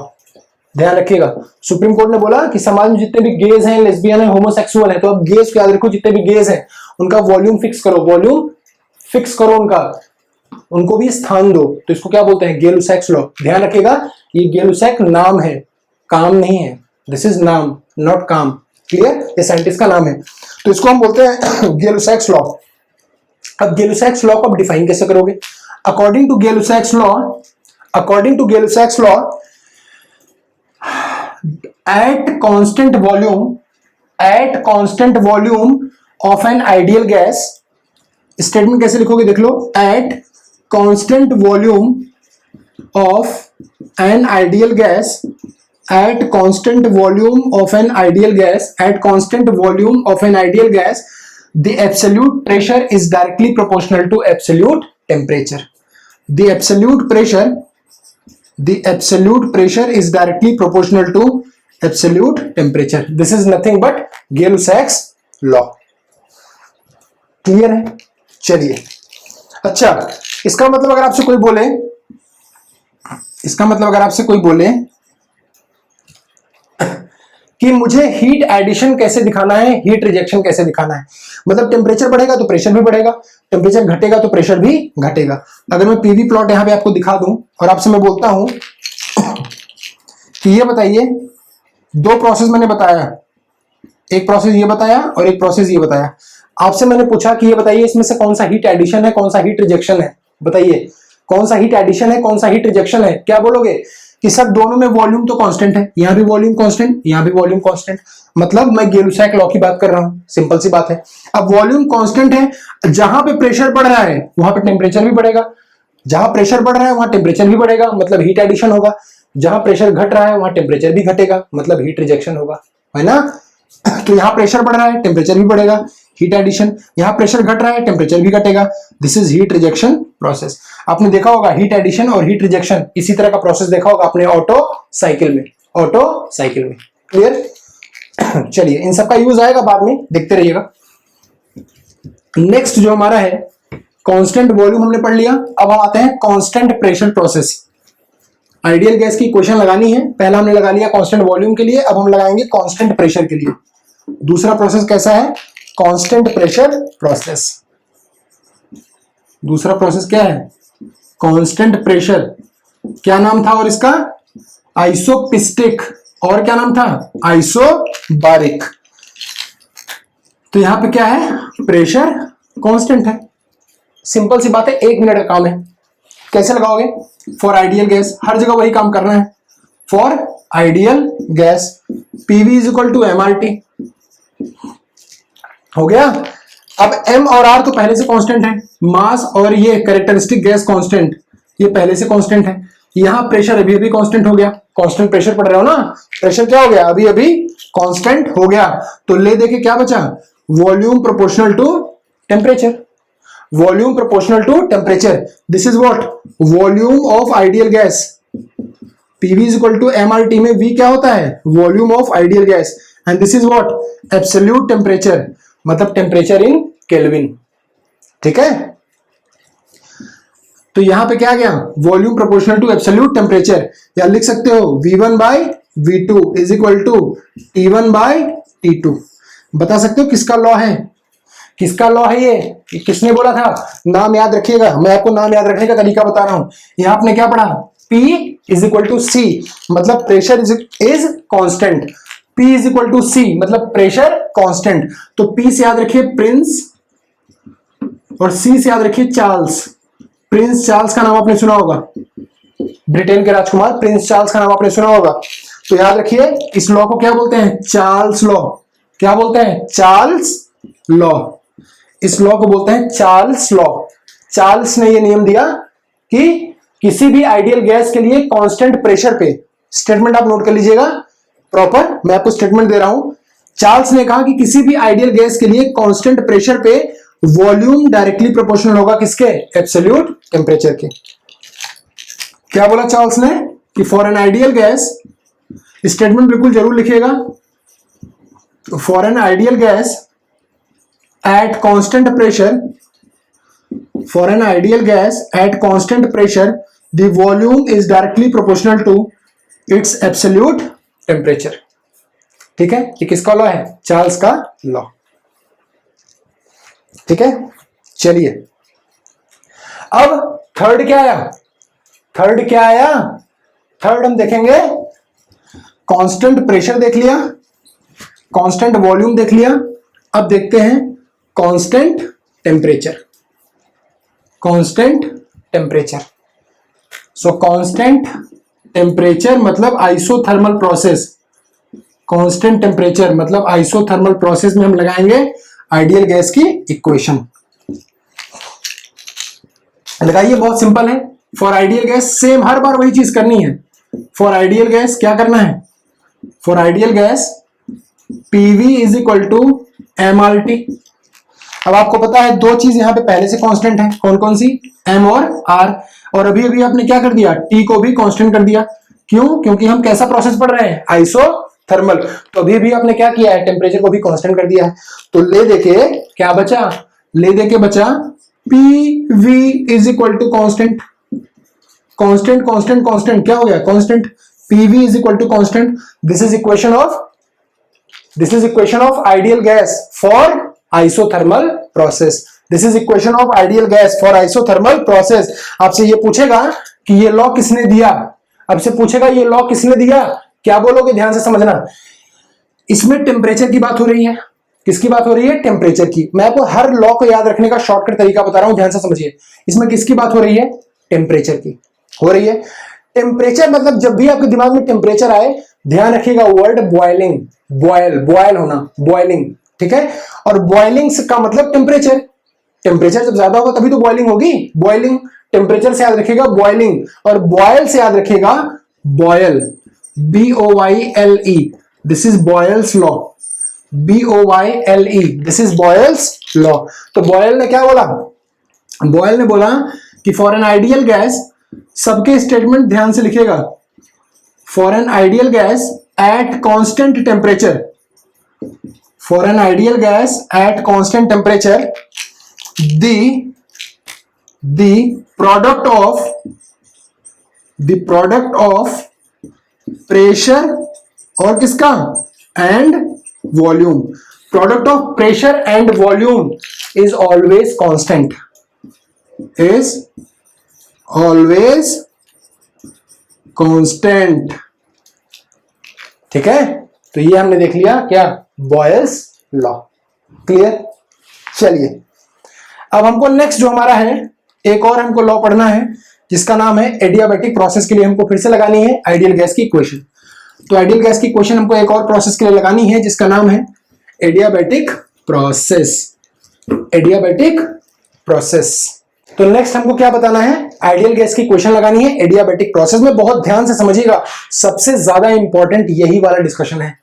ध्यान रखिएगा, सुप्रीम कोर्ट ने बोला कि समाज में जितने भी गेज हैं, लेस्बियन हैं, होमोसेक्सुअल हैं, तो अब गेज को याद रखो, जितने भी गेज हैं उनका वॉल्यूम फिक्स करो, वॉल्यूम फिक्स करो उनका, उनको भी स्थान दो। तो इसको क्या बोलते हैं, गे-लुसैक्स लॉ। ध्यान रखिएगा, ये गे-लुसैक नाम है, काम नहीं है, दिस इज नाम नॉट काम। क्लियर, ये साइंटिस्ट का नाम है, तो इसको हम बोलते हैं गे-लुसैक्स लॉ। अब गे-लुसैक्स लॉ को आप डिफाइन कैसे करोगे, according to Gay Lussac's law, according to Gay Lussac's law, at constant volume of an ideal gas, statement कैसे लिखोगे देख लो, at constant volume of an ideal gas, at constant volume of an ideal gas, at constant volume of an ideal gas, the absolute pressure is directly proportional to absolute temperature. The absolute pressure is directly proportional to absolute temperature. This is nothing but Gay-Lussac's law। Clear है, चलिए। अच्छा, इसका मतलब अगर आपसे कोई बोले, इसका मतलब अगर आपसे कोई बोले कि मुझे हीट एडिशन कैसे दिखाना है, हीट रिजेक्शन कैसे दिखाना है, मतलब टेम्परेचर बढ़ेगा तो प्रेशर भी बढ़ेगा, टेम्परेचर घटेगा तो प्रेशर भी घटेगा। अगर मैं पीवी प्लॉट यहां पे आपको दिखा दूं और आपसे मैं बोलता हूं कि ये बताइए, दो प्रोसेस मैंने बताया, एक प्रोसेस ये बताया और एक प्रोसेस ये बताया। आपसे मैंने पूछा कि ये बताइए इसमें से कौन सा हीट एडिशन है, कौन सा हीट रिजेक्शन है, बताइए। कौन सा हीट एडिशन है, कौन सा हीट रिजेक्शन है, क्या बोलोगे कि सर दोनों में वॉल्यूम तो कांस्टेंट है, यहां भी वॉल्यूम कांस्टेंट, यहां भी वॉल्यूम कांस्टेंट, मतलब मैं गेलुसैक लॉ की बात कर रहा हूं, सिंपल सी बात है। अब वॉल्यूम कांस्टेंट है, जहां पे प्रेशर बढ़ रहा है वहां पे टेम्परेचर भी बढ़ेगा, जहां प्रेशर बढ़ रहा है वहां टेम्परेचर भी बढ़ेगा, मतलब हीट एडिशन होगा, जहां प्रेशर घट रहा है वहां टेम्परेचर भी घटेगा, मतलब हीट रिजेक्शन होगा, है ना। तो यहां प्रेशर बढ़ रहा है, टेम्परेचर भी बढ़ेगा, हीट एडिशन, यहां प्रेशर घट रहा है, टेम्परेचर भी घटेगा, this is heat rejection process. आपने देखा होगा हीट एडिशन और हीट रिजेक्शन इसी तरह का प्रोसेस देखा होगा आपने ऑटो साइकिल में, ऑटो साइकिल में, क्लियर। चलिए इन सबका यूज आएगा बाद में, देखते रहिएगा। नेक्स्ट जो हमारा है कांस्टेंट वॉल्यूम हमने पढ़ लिया, अब हम आते हैं constant pressure process. Ideal gas की इक्वेशन लगानी है, पहला हमने लगा लिया कांस्टेंट वॉल्यूम के लिए, अब हम लगाएंगे कांस्टेंट प्रेशर के लिए। दूसरा प्रोसेस कैसा है, कांस्टेंट प्रेशर प्रोसेस। दूसरा प्रोसेस क्या है, कांस्टेंट प्रेशर, क्या नाम था और इसका, आइसोपिस्टिक, और क्या नाम था, आइसोबारिक। तो यहां पे क्या है, प्रेशर कांस्टेंट है, सिंपल सी बात है, 1 मिनट का काम है। कैसे लगाओगे, फॉर आइडियल गैस, हर जगह वही काम करना है, for ideal gas PV is equal to mRT, हो गया। अब m और r तो पहले से कांस्टेंट है, मास और ये कैरेक्टरिस्टिक गैस कांस्टेंट, ये पहले से कांस्टेंट है, यहां प्रेशर अभी अभी कांस्टेंट हो गया, कांस्टेंट प्रेशर पढ़ रहे हो ना, प्रेशर क्या हो गया, अभी अभी कांस्टेंट हो गया, तो ले देके क्या बचा, volume proportional to temperature, volume proportional to temperature, this is what, volume of ideal gas, PV is equal to mRT में v क्या होता है, volume of ideal gas, and this is what, absolute temperature, मतलब temperature in kelvin, ठीक है। तो यहां पे क्या गया, volume proportional to absolute temperature, या लिख सकते हो v1 by v2 is equal to T1 by T2। बता सकते हो किसका लॉ है, किसका लॉ है ये किसने बोला था, नाम याद रखिएगा, मैं आपको नाम याद रखने का तरीका बता रहा हूं। यहां आपने क्या पढ़ा, P is equal to C, मतलब pressure is constant, P is equal to C, मतलब प्रेशर कांस्टेंट, तो P से याद रखिए प्रिंस और C से याद रखिए चार्ल्स। प्रिंस चार्ल्स का नाम आपने सुना होगा, ब्रिटेन के राजकुमार प्रिंस चार्ल्स का नाम आपने सुना होगा, तो याद रखिए इस लॉ को क्या बोलते हैं, चार्ल्स लॉ, क्या बोलते हैं, चार्ल्स लॉ, इस लॉ को बोलते हैं चार्ल्स लॉ। चार्ल्स ने ये नियम दिया कि किसी भी आइडियल गैस के लिए कांस्टेंट प्रेशर पे, स्टेटमेंट आप नोट कर लीजिएगा प्रॉपर, मैं आपको स्टेटमेंट दे रहा हूं। चार्ल्स ने कहा कि किसी भी आइडियल गैस के लिए कांस्टेंट प्रेशर पे वॉल्यूम डायरेक्टली प्रोपोर्शनल होगा किसके, एब्सोल्यूट टेम्परेचर के। क्या बोला चार्ल्स ने कि for an ideal gas, statement बिल्कुल जरूर लिखिएगा, for an ideal gas at constant pressure, for an ideal gas at constant pressure the volume is directly proportional to its absolute temperature। ठीक है, ये किसका लॉ है, चार्ल्स का लॉ, ठीक है। चलिए अब थर्ड क्या आया, थर्ड क्या आया, थर्ड हम देखेंगे कांस्टेंट प्रेशर देख लिया, कांस्टेंट वॉल्यूम देख लिया, अब देखते हैं कांस्टेंट टेम्परेचर, कांस्टेंट टेम्परेचर। सो कांस्टेंट टेम्परेचर मतलब आइसोथर्मल प्रोसेस, कांस्टेंट टेम्परेचर मतलब आइसोथर्मल प्रोसेस में हम लगाएंगे आइडियल गैस की इक्वेशन। लगाइए, बहुत सिंपल है। फॉर आइडियल गैस सेम हर बार वही चीज करनी है। फॉर आइडियल गैस क्या करना है, for ideal gas PV is equal to mRT. अब आपको पता है दो चीज यहां पे पहले से कांस्टेंट है, कौन कौन सी, एम और आर, और अभी अभी आपने क्या कर दिया, टी को भी कांस्टेंट कर दिया। क्यों, क्योंकि हम कैसा प्रोसेस पढ़ रहे हैं, आइसोथर्मल, तो अभी अभी आपने क्या किया है, टेम्परेचर को भी कांस्टेंट कर दिया है। तो ले देके क्या बचा, ले देके बचा P V is equal to constant, constant constant constant क्या हो गया, constant, P V is equal to constant. This is equation of ideal gas for isothermal process, this is equation of ideal gas for isothermal process. आपसे ये पूछेगा कि ये law किसने दिया, आपसे पूछेगा ये लॉ किसने दिया, क्या बोलोगे, ध्यान से समझना। इसमें टेम्परेचर की बात हो रही है, किसकी बात हो रही है, टेम्परेचर की। मैं आपको हर लॉ को याद रखने का शॉर्टकट तरीका बता रहा हूं, ध्यान से समझिए। इसमें किसकी बात हो रही है, टेम्परेचर की हो रही है। टेम्परेचर मतलब जब भी आपके दिमाग में टेम्परेचर आए, ध्यान रखिएगा वर्ड बॉइलिंग, बॉयल होना, बॉइलिंग, ठीक है। और बॉइलिंग का मतलब टेम्परेचर, टेम्परेचर जब ज्यादा होगा तभी तो बॉइलिंग होगी, बॉइलिंग। टेम्परेचर से याद रखिएगा बॉइलिंग, और बॉयल से याद रखिएगा Boyle, BOYLE, this is Boyle's law, BOYLE, this is Boyle's law. तो बॉयल ने क्या बोला, बॉयल ने बोला कि फॉर एन आइडियल गैस, सबके स्टेटमेंट ध्यान से लिखिएगा, for an ideal gas at constant temperature, for an ideal gas at constant temperature, the product of pressure और किसका, and volume, product of pressure and volume is always constant, is always constant, ठीक है। तो ये हमने देख लिया क्या, बॉयल्स लॉ। क्लियर। चलिए अब हमको नेक्स्ट जो हमारा है, एक और हमको लॉ पढ़ना है जिसका नाम है एडियाबैटिक प्रोसेस के लिए हमको फिर से लगानी है आइडियल गैस की इक्वेशन। तो आइडियल गैस की इक्वेशन हमको एक और प्रोसेस के लिए लगानी है जिसका नाम है एडियाबैटिक प्रोसेस, एडियाबैटिक प्रोसेस। तो नेक्स्ट हमको क्या बताना है, आइडियल गैस की इक्वेशन लगानी है एडियाबैटिक प्रोसेस में। बहुत ध्यान से समझिएगा, सबसे ज्यादा इंपॉर्टेंट यही वाला डिस्कशन है।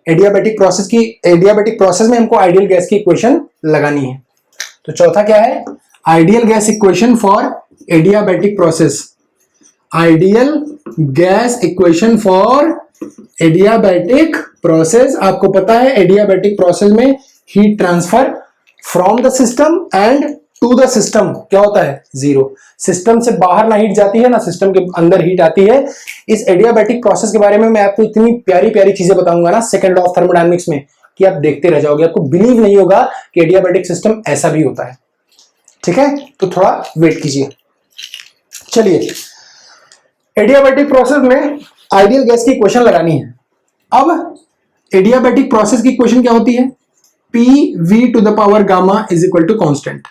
एडियाबैटिक प्रोसेस की, एडियाबैटिक प्रोसेस में हमको आइडियल गैस की इक्वेशन लगानी है। तो चौथा क्या है, ideal gas equation for adiabatic process, ideal gas equation for adiabatic process. आपको पता है एडियाबैटिक प्रोसेस में heat transfer from the system and to the system क्या होता है, जीरो। सिस्टम से बाहर ना हीट जाती है ना सिस्टम के अंदर हीट आती है। इस एडियाबैटिक प्रोसेस के बारे में मैं आपको इतनी प्यारी प्यारी चीजें बताऊंगा ना सेकंड लॉ ऑफ थर्मोडायनेमिक्स में, कि आप देखते रह जाओगे, आपको बिलीव नहीं होगा कि एडियाबैटिक सिस्टम ऐसा भी होता है, ठीक है। तो थोड़ा वेट कीजिए। चलिए एडियाबैटिक प्रोसेस में आइडियल गैस की इक्वेशन लगानी है। अब एडियाबैटिक प्रोसेस की इक्वेशन क्या होती है, PV to the power gamma is equal to constant,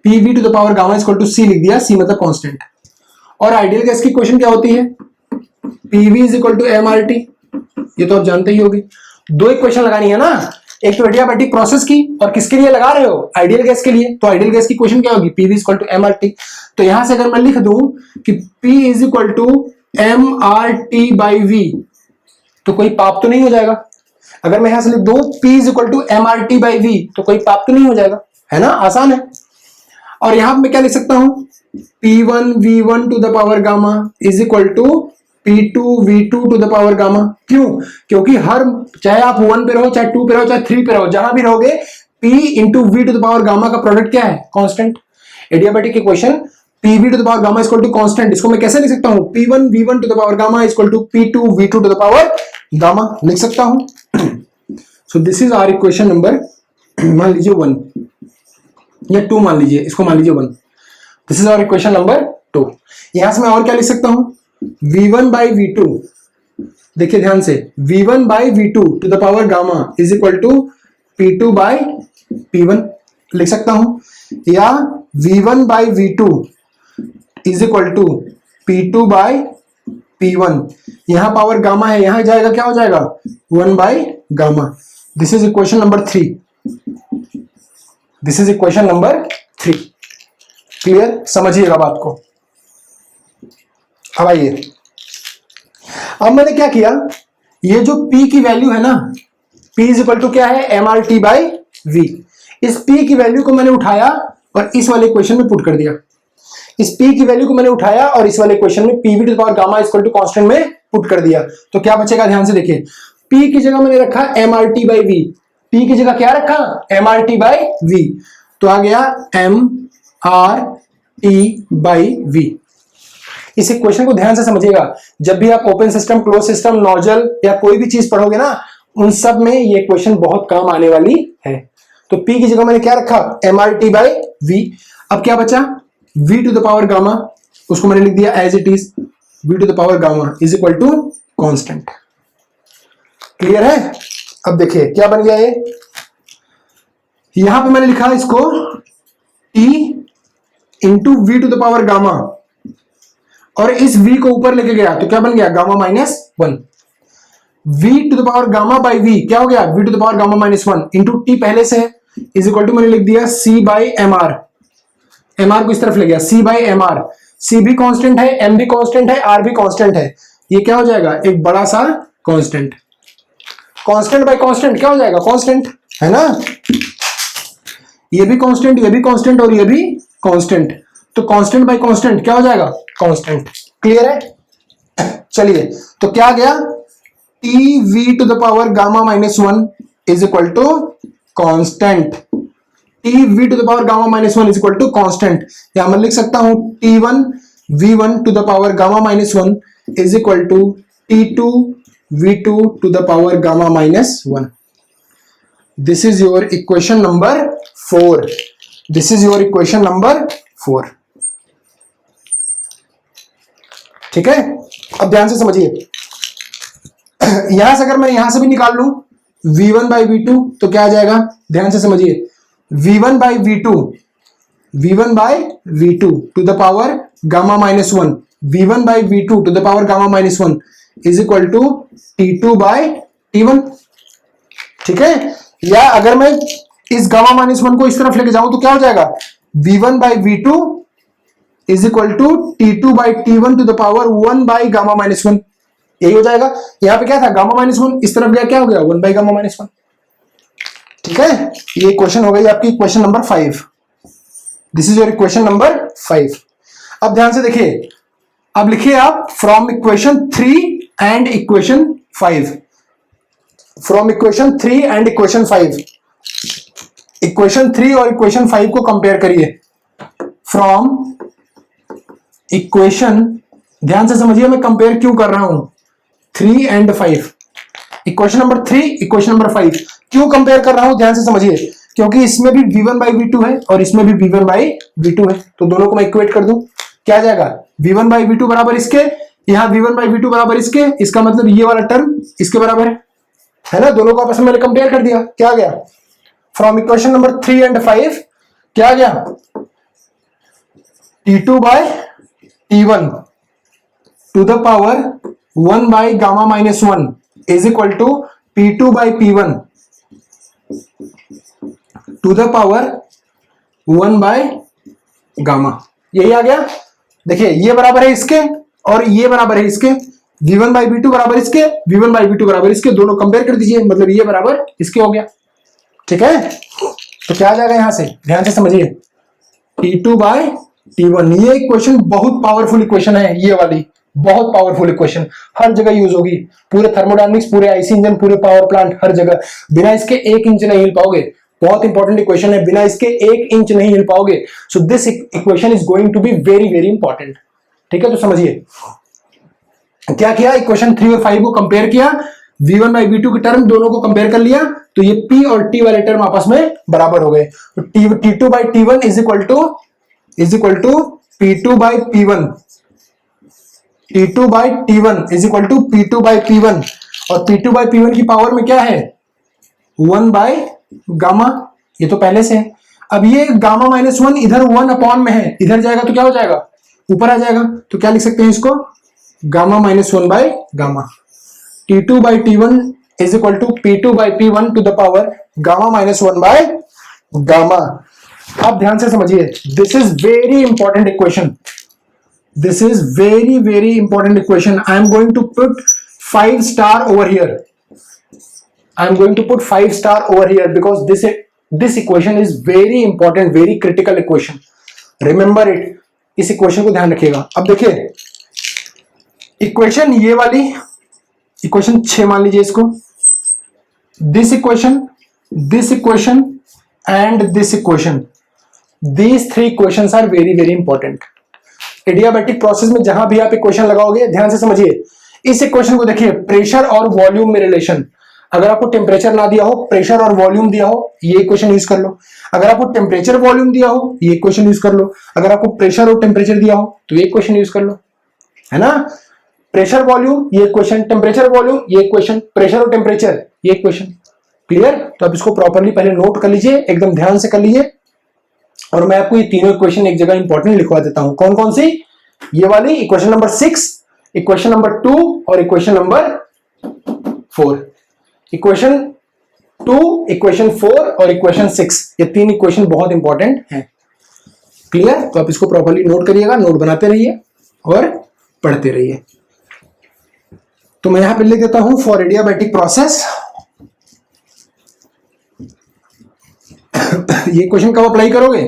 PV to the power gamma is equal to C लिख दिया, C मतलब कॉन्स्टेंट। और आइडियल गैस की इक्वेशन क्या होती है, PV is equal to MRT, ये तो आप जानते ही होंगे। दो इक्वेशन लगानी है ना, एक तो एडियाबैटिक प्रोसेस की, और किसके लिए लगा रहे हो, आइडियल गैस के लिए। तो आइडियल गैस की इक्वेशन क्या होगी, PV is equal to MRT। तो यहां से अगर मैं लिख दूं कि P is equal to MRT by V, तो कोई पाप तो नहीं हो जाएगा। अगर मैं यहां से लिख दूं P is equal to MRT by V, तो कोई पाप तो नहीं हो जाएगा, है ना, आसान है। और यहां मैं क्या लिख सकता हूं, P1 V1 to the power gamma is equal to P2 V2 to the power gamma. क्यों, क्योंकि हर, चाहे आप 1 पे रहो, चाहे 2 पे रहो, चाहे 3 पे रहो, जहां भी रहोगे P into V to the power gamma का प्रोडक्ट क्या है, constant. Adiabatic equation PV to the power gamma is equal to constant, इसको मैं कैसे लिख सकता हूं, P1 V1 to the power gamma is equal to P2 V2 to the power gamma लिख सकता हूं। So this is our equation number, मान लीजिए 1 या 2, मान लीजिए इसको, मान लीजिए 1। This is our equation number 2। यहां से मैं और क्या लिख सकता हूं, V1 बाई V2, देखिए ध्यान से, V1 by V2 to the power gamma is equal to P2 by P1 लिख सकता हूं, या V1 by V2 is equal to P2 by P1। यहां पावर गामा है, यहां जाएगा क्या हो जाएगा, 1 by gamma. This is equation number 3, this is equation number 3। Clear, समझिएगा बात को। अब आइए, अब मैंने क्या किया, ये जो P की वैल्यू है ना, P इज इक्वल टू क्या है, MRT बाई V। इस P की वैल्यू को मैंने उठाया और इस वाले इक्वेशन में पुट कर दिया। इस P की वैल्यू को मैंने उठाया और इस वाले इक्वेशन में PV to the power gamma is equal to constant में पुट कर दिया। तो क्या बचेगा, ध्यान से देखिए, P की जगह मैंने रखा MRT बाई V, P की जगह क्या रखा, MRT बाई V, तो आ गया MRT बाई V। इस इक्वेशन को ध्यान से समझिएगा, जब भी आप open system, close system, nozzle या कोई भी चीज पढ़ोगे ना, उन सब में ये इक्वेशन बहुत काम आने वाली है। तो P की जगह मैंने क्या रखा, MRT बाई V। अब क्या बचा, V to the power gamma, उसको मैंने लिख दिया as it is, V to the power gamma is equal to constant. Clear है। अब देखिए क्या बन गया ये, यहां पे मैंने लिखा इसको T into V to the power gamma, और इस v को ऊपर लेके गया तो क्या बन गया, gamma minus 1। v to the power gamma by v क्या हो गया, v to the power gamma minus 1 into T पहले से है, इज इक्वल टू मैंने लिख दिया c by m R, m R को इस तरफ ले गया, c by m R, c भी कांस्टेंट है, m भी कांस्टेंट है, r भी कांस्टेंट है, ये क्या हो जाएगा, एक बड़ा सा कांस्टेंट। कांस्टेंट बाई कांस्टेंट क्या हो जाएगा, कांस्टेंट, है ना। ये भी कांस्टेंट, ये भी कांस्टेंट और ये भी कांस्टेंट, तो कांस्टेंट बाई कांस्टेंट क्या हो जाएगा, कांस्टेंट। क्लियर है। चलिए तो क्या गया, T V to the power gamma minus 1 is equal to constant, T V to the power gamma minus 1 is equal to constant, या मैं लिख सकता हूं T1 V1 to the power gamma minus 1 is equal to T2 V2 to the power gamma minus 1। This is your equation number 4, this is your equation number 4। ठीक है, अब ध्यान से समझिए, यहां से अगर मैं यहां से भी निकाल लूं V1 बाई V2 तो क्या आ जाएगा, ध्यान से समझिए, V1 by V2, V1 by V2 to the power gamma minus 1, V1 by V2 to the power gamma minus 1 is equal to T2 by T1। ठीक है, या अगर मैं इस गामा माइनस 1 को इस तरफ लेके जाऊं तो क्या हो जाएगा, V1 by V2 is equal to T2 by T1 to the power 1 by gamma minus 1, यही हो जाएगा। यहां पे क्या था, गामा माइनस 1 इस तरफ गया, क्या हो गया, 1 बाई गामा माइनस 1। ठीक है, ये क्वेश्चन हो गई आपकी question number 5। This is your equation number 5। अब ध्यान से देखिए, अब लिखिए आप from equation 3 and equation 5, from equation 3 and equation 5, equation 3 और इक्वेशन 5 को कंपेयर करिए। फ्रॉम इक्वेशन, ध्यान से समझिए मैं कंपेयर क्यों कर रहा हूं, 3 and 5, equation number 3 equation number 5 क्यों कंपेयर कर रहा हूं, ध्यान से समझिए, क्योंकि इसमें भी V1 बाई V2 है और इसमें भी V1 बाई V2 है, तो दोनों को मैं इक्वेट कर दूं, क्या आ जाएगा, V1 बाई V2 बराबर इसके, यहां V1 बाई V2 बराबर इसके, इसका मतलब ये वाला टर्म इसके बराबर है ना, दोनों को आपस में मैंने कंपेयर कर दिया, क्या आ गया, फ्रॉम इक्वेशन नंबर 3 एंड 5 क्या आ गया, T2 by T1 to the power 1 by gamma minus 1 is equal to P2 by P1 to the power 1 by gamma, यही आ गया। देखिए ये बराबर है इसके और ये बराबर है इसके, V1 बाई V2 बराबर इसके, V1 बाई V2 बराबर इसके, दोनों कंपेयर कर दीजिए, मतलब ये बराबर इसके हो गया। ठीक है, तो क्या आ जाएगा यहां से, ध्यान से समझिए, T2 बाई T1। ये इक्वेशन बहुत पावरफुल इक्वेशन है, ये वाली बहुत पावरफुल इक्वेशन, हर जगह यूज होगी, पूरे थर्मोडायनेमिक्स, पूरे आईसी इंजन, पूरे पावर प्लांट, हर जगह, बिना इसके 1 इंच नहीं हिल पाओगे। बहुत इंपॉर्टेंट इक्वेशन है, बिना इसके 1 इंच नहीं हिल पाओगे। So this equation is going to be very very important. ठीक है, तो समझिए क्या किया, इक्वेशन 3 और 5 को कंपेयर किया, V1 बाई V2 की टर्म दोनों को कंपेयर कर लिया, तो ये P और T वाले टर्म आपस में बराबर हो गए, तो T2 by T1 is equal to P2 by P1, T2 by T1 is equal to P2 by P1, और P2 बाई P1 की पावर में क्या है, 1 बाई गामा, ये तो पहले से है। अब ये गामा माइनस 1 इधर 1 अपॉन में है, इधर जाएगा तो क्या हो जाएगा, ऊपर आ जाएगा, तो क्या लिख सकते हैं इसको, gamma minus 1 by gamma. T2 by T1 is equal to P2 by P1 to the power gamma minus 1 by gamma. अब ध्यान से समझिए, this is very important equation, this is very very important equation. I am going to put 5 star over here, I am going to put 5 star over here because this equation is very important, very critical equation, remember it, इस equation को ध्यान रखिएगा। अब देखिए equation, ये वाली equation 6 मान लीजिए इसको, this equation and this equation, these 3 equations are very very important। Adiabatic process में जहां भी आप इक्वेशन लगाओगे, ध्यान से समझिए, इस इक्वेशन को देखिए, प्रेशर और वॉल्यूम में रिलेशन, अगर आपको टेम्परेचर ना दिया हो, प्रेशर और वॉल्यूम दिया हो, ये इक्वेशन यूज कर लो, अगर आपको टेम्परेचर वॉल्यूम दिया हो, ये इक्वेशन यूज कर लो, अगर आपको प्रेशर और टेम्परेचर दिया हो तो ये इक्वेशन यूज कर लो, है ना, प्रेशर वॉल्यूम ये इक्वेशन, टेम्परेचर वॉल्यूम ये इक्वेशन, प्रेशर और टेम्परेचर ये इक्वेशन। क्लियर, तो आप इसको प्रॉपरली पहले नोट कर लीजिए, एकदम ध्यान से कर लीजिए, और मैं आपको ये तीनों इक्वेशन एक जगह इंपॉर्टेंट लिखवा देता हूं। कौन कौन सी? ये वाली इक्वेशन नंबर 6, इक्वेशन नंबर 2 और इक्वेशन नंबर 4। इक्वेशन 2, इक्वेशन 4 और इक्वेशन 6, ये तीन इक्वेशन बहुत इंपॉर्टेंट हैं। क्लियर? तो आप इसको प्रॉपर्ली नोट करिएगा, नोट बनाते रहिए और पढ़ते रहिए। तो मैं यहां पे लिख देता हूं फॉर एडियाबैटिक प्रोसेस। ये क्वेश्चन कब अप्लाई करोगे?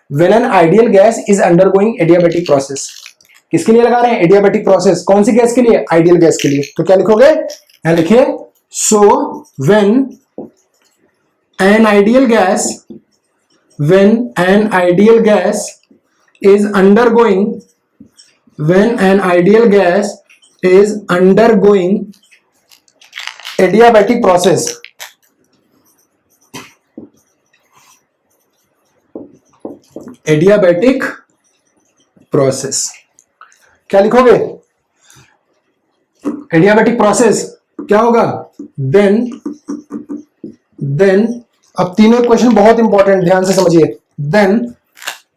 When an ideal gas is undergoing adiabatic process. किसके लिए लगा रहे हैं? Adiabatic process. कौन सी गैस के लिए? आइडियल गैस के लिए। तो क्या लिखोगे? यहां लिखिए, so when an ideal gas is undergoing adiabatic process, क्या लिखोगे? एडियाबैटिक प्रोसेस क्या होगा? देन अब तीनों क्वेश्चन बहुत इंपॉर्टेंट, ध्यान से समझिए। देन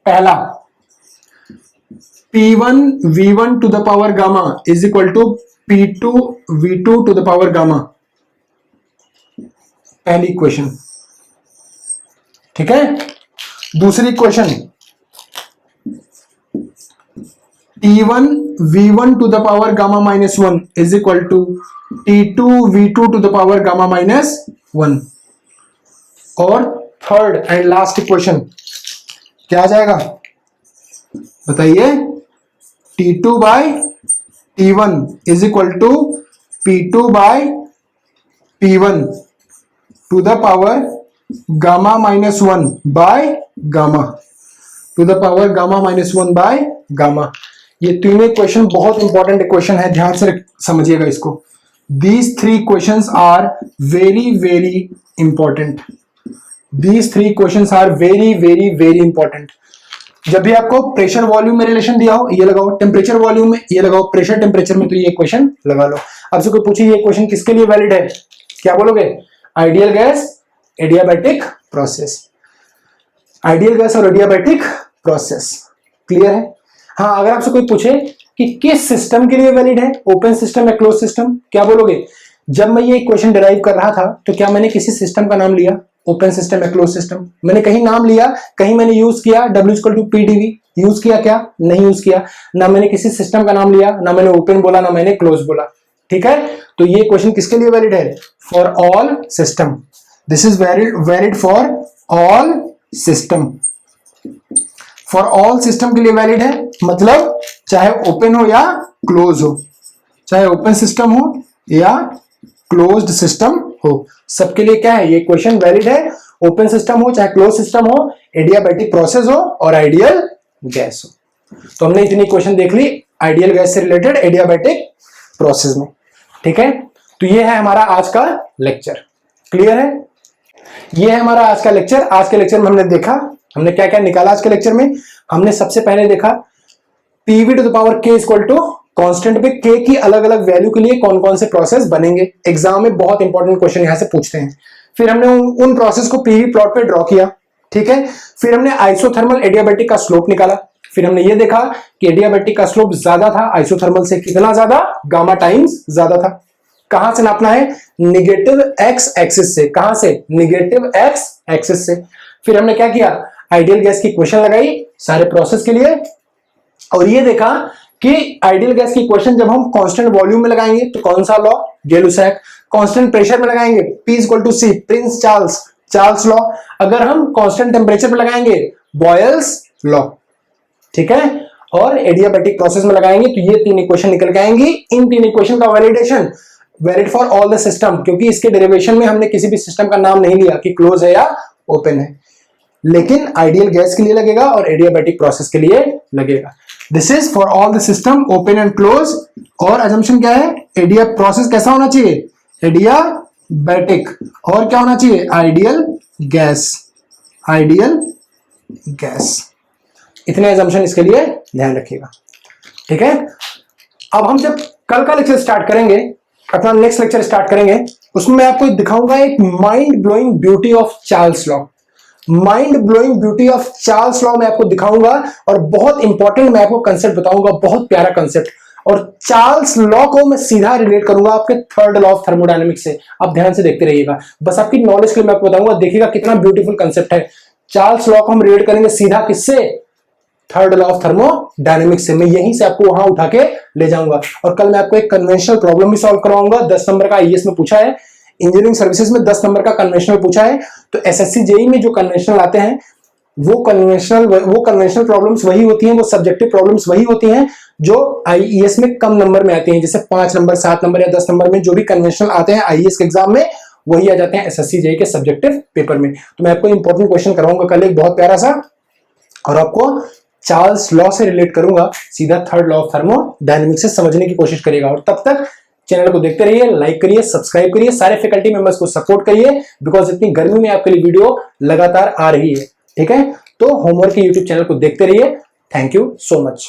पहला P1 V1 to the power gamma is equal to P2 V2 to the power gamma. पहली इक्वेशन, ठीक है। दूसरी equation T1 V1 to the power gamma minus 1 is equal to T2 V2 to the power gamma minus 1। और third and last equation क्या आ जाएगा बताइए? T2 by T1 is equal to P2 by P1 to the power gamma minus 1 by gamma, to the power gamma minus 1 by gamma. ये तीनों equation बहुत important equation है, ध्यान से समझिएगा इसको। These three questions are very very important. These three questions are very very very important. जब भी आपको प्रेशर वॉल्यूम में रिलेशन दिया हो ये लगाओ, टेम्परेचर वॉल्यूम में ये लगाओ, प्रेशर टेम्परेचर में तो ये इक्वेशन लगा लो। आपसे कोई पूछे ये इक्वेशन किसके लिए वैलिड है, क्या बोलोगे? Ideal gas, adiabatic process. Ideal gas और एडियाबैटिक प्रोसेस, क्लियर है? हाँ, अगर आपसे कोई पूछे कि किस सिस्टम के लिए वैलिड है, ओपन सिस्टम या क्लोज सिस्टम, क्या बोलोगे? जब मैं ये इक्वेशन डिराइव कर रहा था तो क्या मैंने किसी सिस्टम का नाम लिया? ओपन सिस्टम या क्लोज सिस्टम? मैंने कहीं नाम लिया, कहीं मैंने यूज किया W=PdV, यूज किया क्या? नहीं यूज किया। ना मैंने किसी सिस्टम का नाम लिया, ना मैंने ओपन बोला, ना मैंने क्लोज बोला, ठीक है। तो ये क्वेश्चन किसके लिए वैलिड है? For all system. This is valid for all system. For all system के लिए वैलिड है, मतलब चाहे ओपन हो या क्लोज हो, चाहे ओपन सिस्टम हो या क्लोज्ड सिस्टम हो, सबके लिए क्या है? ये क्वेश्चन वैलिड है। ओपन सिस्टम हो चाहे क्लोज सिस्टम हो, एडियाबैटिक प्रोसेस हो और आइडियल गैस हो। तो हमने इतनी क्वेश्चन देख ली आइडियल गैस से रिलेटेड एडियाबैटिक प्रोसेस में, ठीक है। तो ये है हमारा आज का लेक्चर, क्लियर है? ये है हमारा आज का लेक्चर। आज के लेक्चर में हमने देखा, हमने क्या क्या निकाला आज के लेक्चर में। हमने सबसे पहले देखा PV to the power k equal to constant पे k की अलग अलग वैल्यू के लिए कौन कौन से प्रोसेस बनेंगे। एग्जाम में बहुत इंपॉर्टेंट क्वेश्चन यहां से पूछते हैं। फिर हमने उन प्रोसेस को पीवी प्लॉट पे ड्रॉ किया, ठीक है। फिर हमने आइसोथर्मल एडियाबैटिक का स्लोप निकाला। फिर हमने ये देखा कि एडियाबैटिक का स्लोप ज्यादा था आइसोथर्मल से, कितना ज्यादा? गामा टाइम्स ज्यादा था। कहां से नापना है? निगेटिव एक्स एक्सिस से। कहां से? निगेटिव एक्स एक्सिस से। फिर हमने क्या किया? आइडियल गैस की इक्वेशन लगाई सारे प्रोसेस के लिए, और ये देखा कि आइडियल गैस की इक्वेशन जब हम कांस्टेंट वॉल्यूम में लगाएंगे तो कौन सा लॉ? गै-लुसैक। कांस्टेंट प्रेशर में लगाएंगे P = C, Prince Charles law. अगर हम कांस्टेंट टेम्परेचर में लगाएंगे बॉयल्स लॉ, ठीक है। और एडियाबैटिक प्रोसेस में लगाएंगे तो ये तीन इक्वेशन निकल के आएंगी। इन तीन इक्वेशन का validation valid for all the system, क्योंकि इसके डेरिवेशन में हमने किसी भी सिस्टम का नाम नहीं लिया कि क्लोज है या ओपन है, लेकिन आइडियल गैस के लिए लगेगा और एडियाबैटिक प्रोसेस के लिए लगेगा। This is for all the system, open and close. और अजम्पशन क्या है? एडिया प्रोसेस कैसा होना चाहिए? एडियाबैटिक। और क्या होना चाहिए? Ideal gas, ideal gas. इतने अजम्पशन इसके लिए ध्यान रखिएगा, ठीक है। अब हम जब कल का लेक्चर स्टार्ट करेंगे, अपना नेक्स्ट लेक्चर स्टार्ट करेंगे, उसमें मैं आपको दिखाऊंगा एक mind blowing beauty of Charles law. Mind blowing beauty of Charles law मैं आपको दिखाऊंगा और बहुत इंपॉर्टेंट मैं आपको कंसेप्ट बताऊंगा, बहुत प्यारा कंसेप्ट। और चार्ल्स लॉ को मैं सीधा रिलेट करूंगा आपके थर्ड लॉ ऑफ थर्मोडायनेमिक्स से। आप ध्यान से देखते रहिएगा, बस आपकी नॉलेज के लिए मैं आपको बताऊंगा, देखिएगा कितना ब्यूटीफुल कंसेप्ट है। चार्ल्स लॉ को हम रिलेट करेंगे सीधा किससे? थर्ड लॉ ऑफ थर्मोडायनेमिक्स से। मैं यहीं से आपको वहां उठा के ले जाऊंगा। और कल मैं आपको एक कन्वेंशनल प्रॉब्लम भी सॉल्व करवाऊंगा, 10 नंबर का आईएएस में पूछा है, इंजीनियरिंग सर्विसेज में 10 नंबर का कन्वेंशनल पूछा है। तो एसएससी जेई में जो कन्वेंशनल आते हैं वो कन्वेंशनल प्रॉब्लम्स वही होती हैं, वो सब्जेक्टिव प्रॉब्लम्स वही होती हैं जो आईईएस में कम नंबर में आती हैं। जैसे 5 नंबर, 7 नंबर या 10 नंबर में जो भी कन्वेंशनल आते हैं आईईएस के एग्जाम में, वही आ जाते हैं एसएससी जेई के सब्जेक्टिव पेपर में। तो मैं आपको इंपॉर्टेंट क्वेश्चन कराऊंगा कल एक बहुत प्यारा सा, और आपको चार्ल्स लॉ से रिलेट करूंगा सीधा थर्ड लॉ ऑफ थर्मोडायनेमिक्स से समझने की कोशिश करिएगा। और तब तक चैनल को देखते रहिए, लाइक करिए, सब्सक्राइब करिए, सारे फैकल्टी मेंबर्स को सपोर्ट करिए, बिकॉज इतनी गर्मी में आपके लिए वीडियो लगातार आ रही है। ठीक है, तो होमवर्क के यूट्यूब चैनल को देखते रहिए। Thank you so much.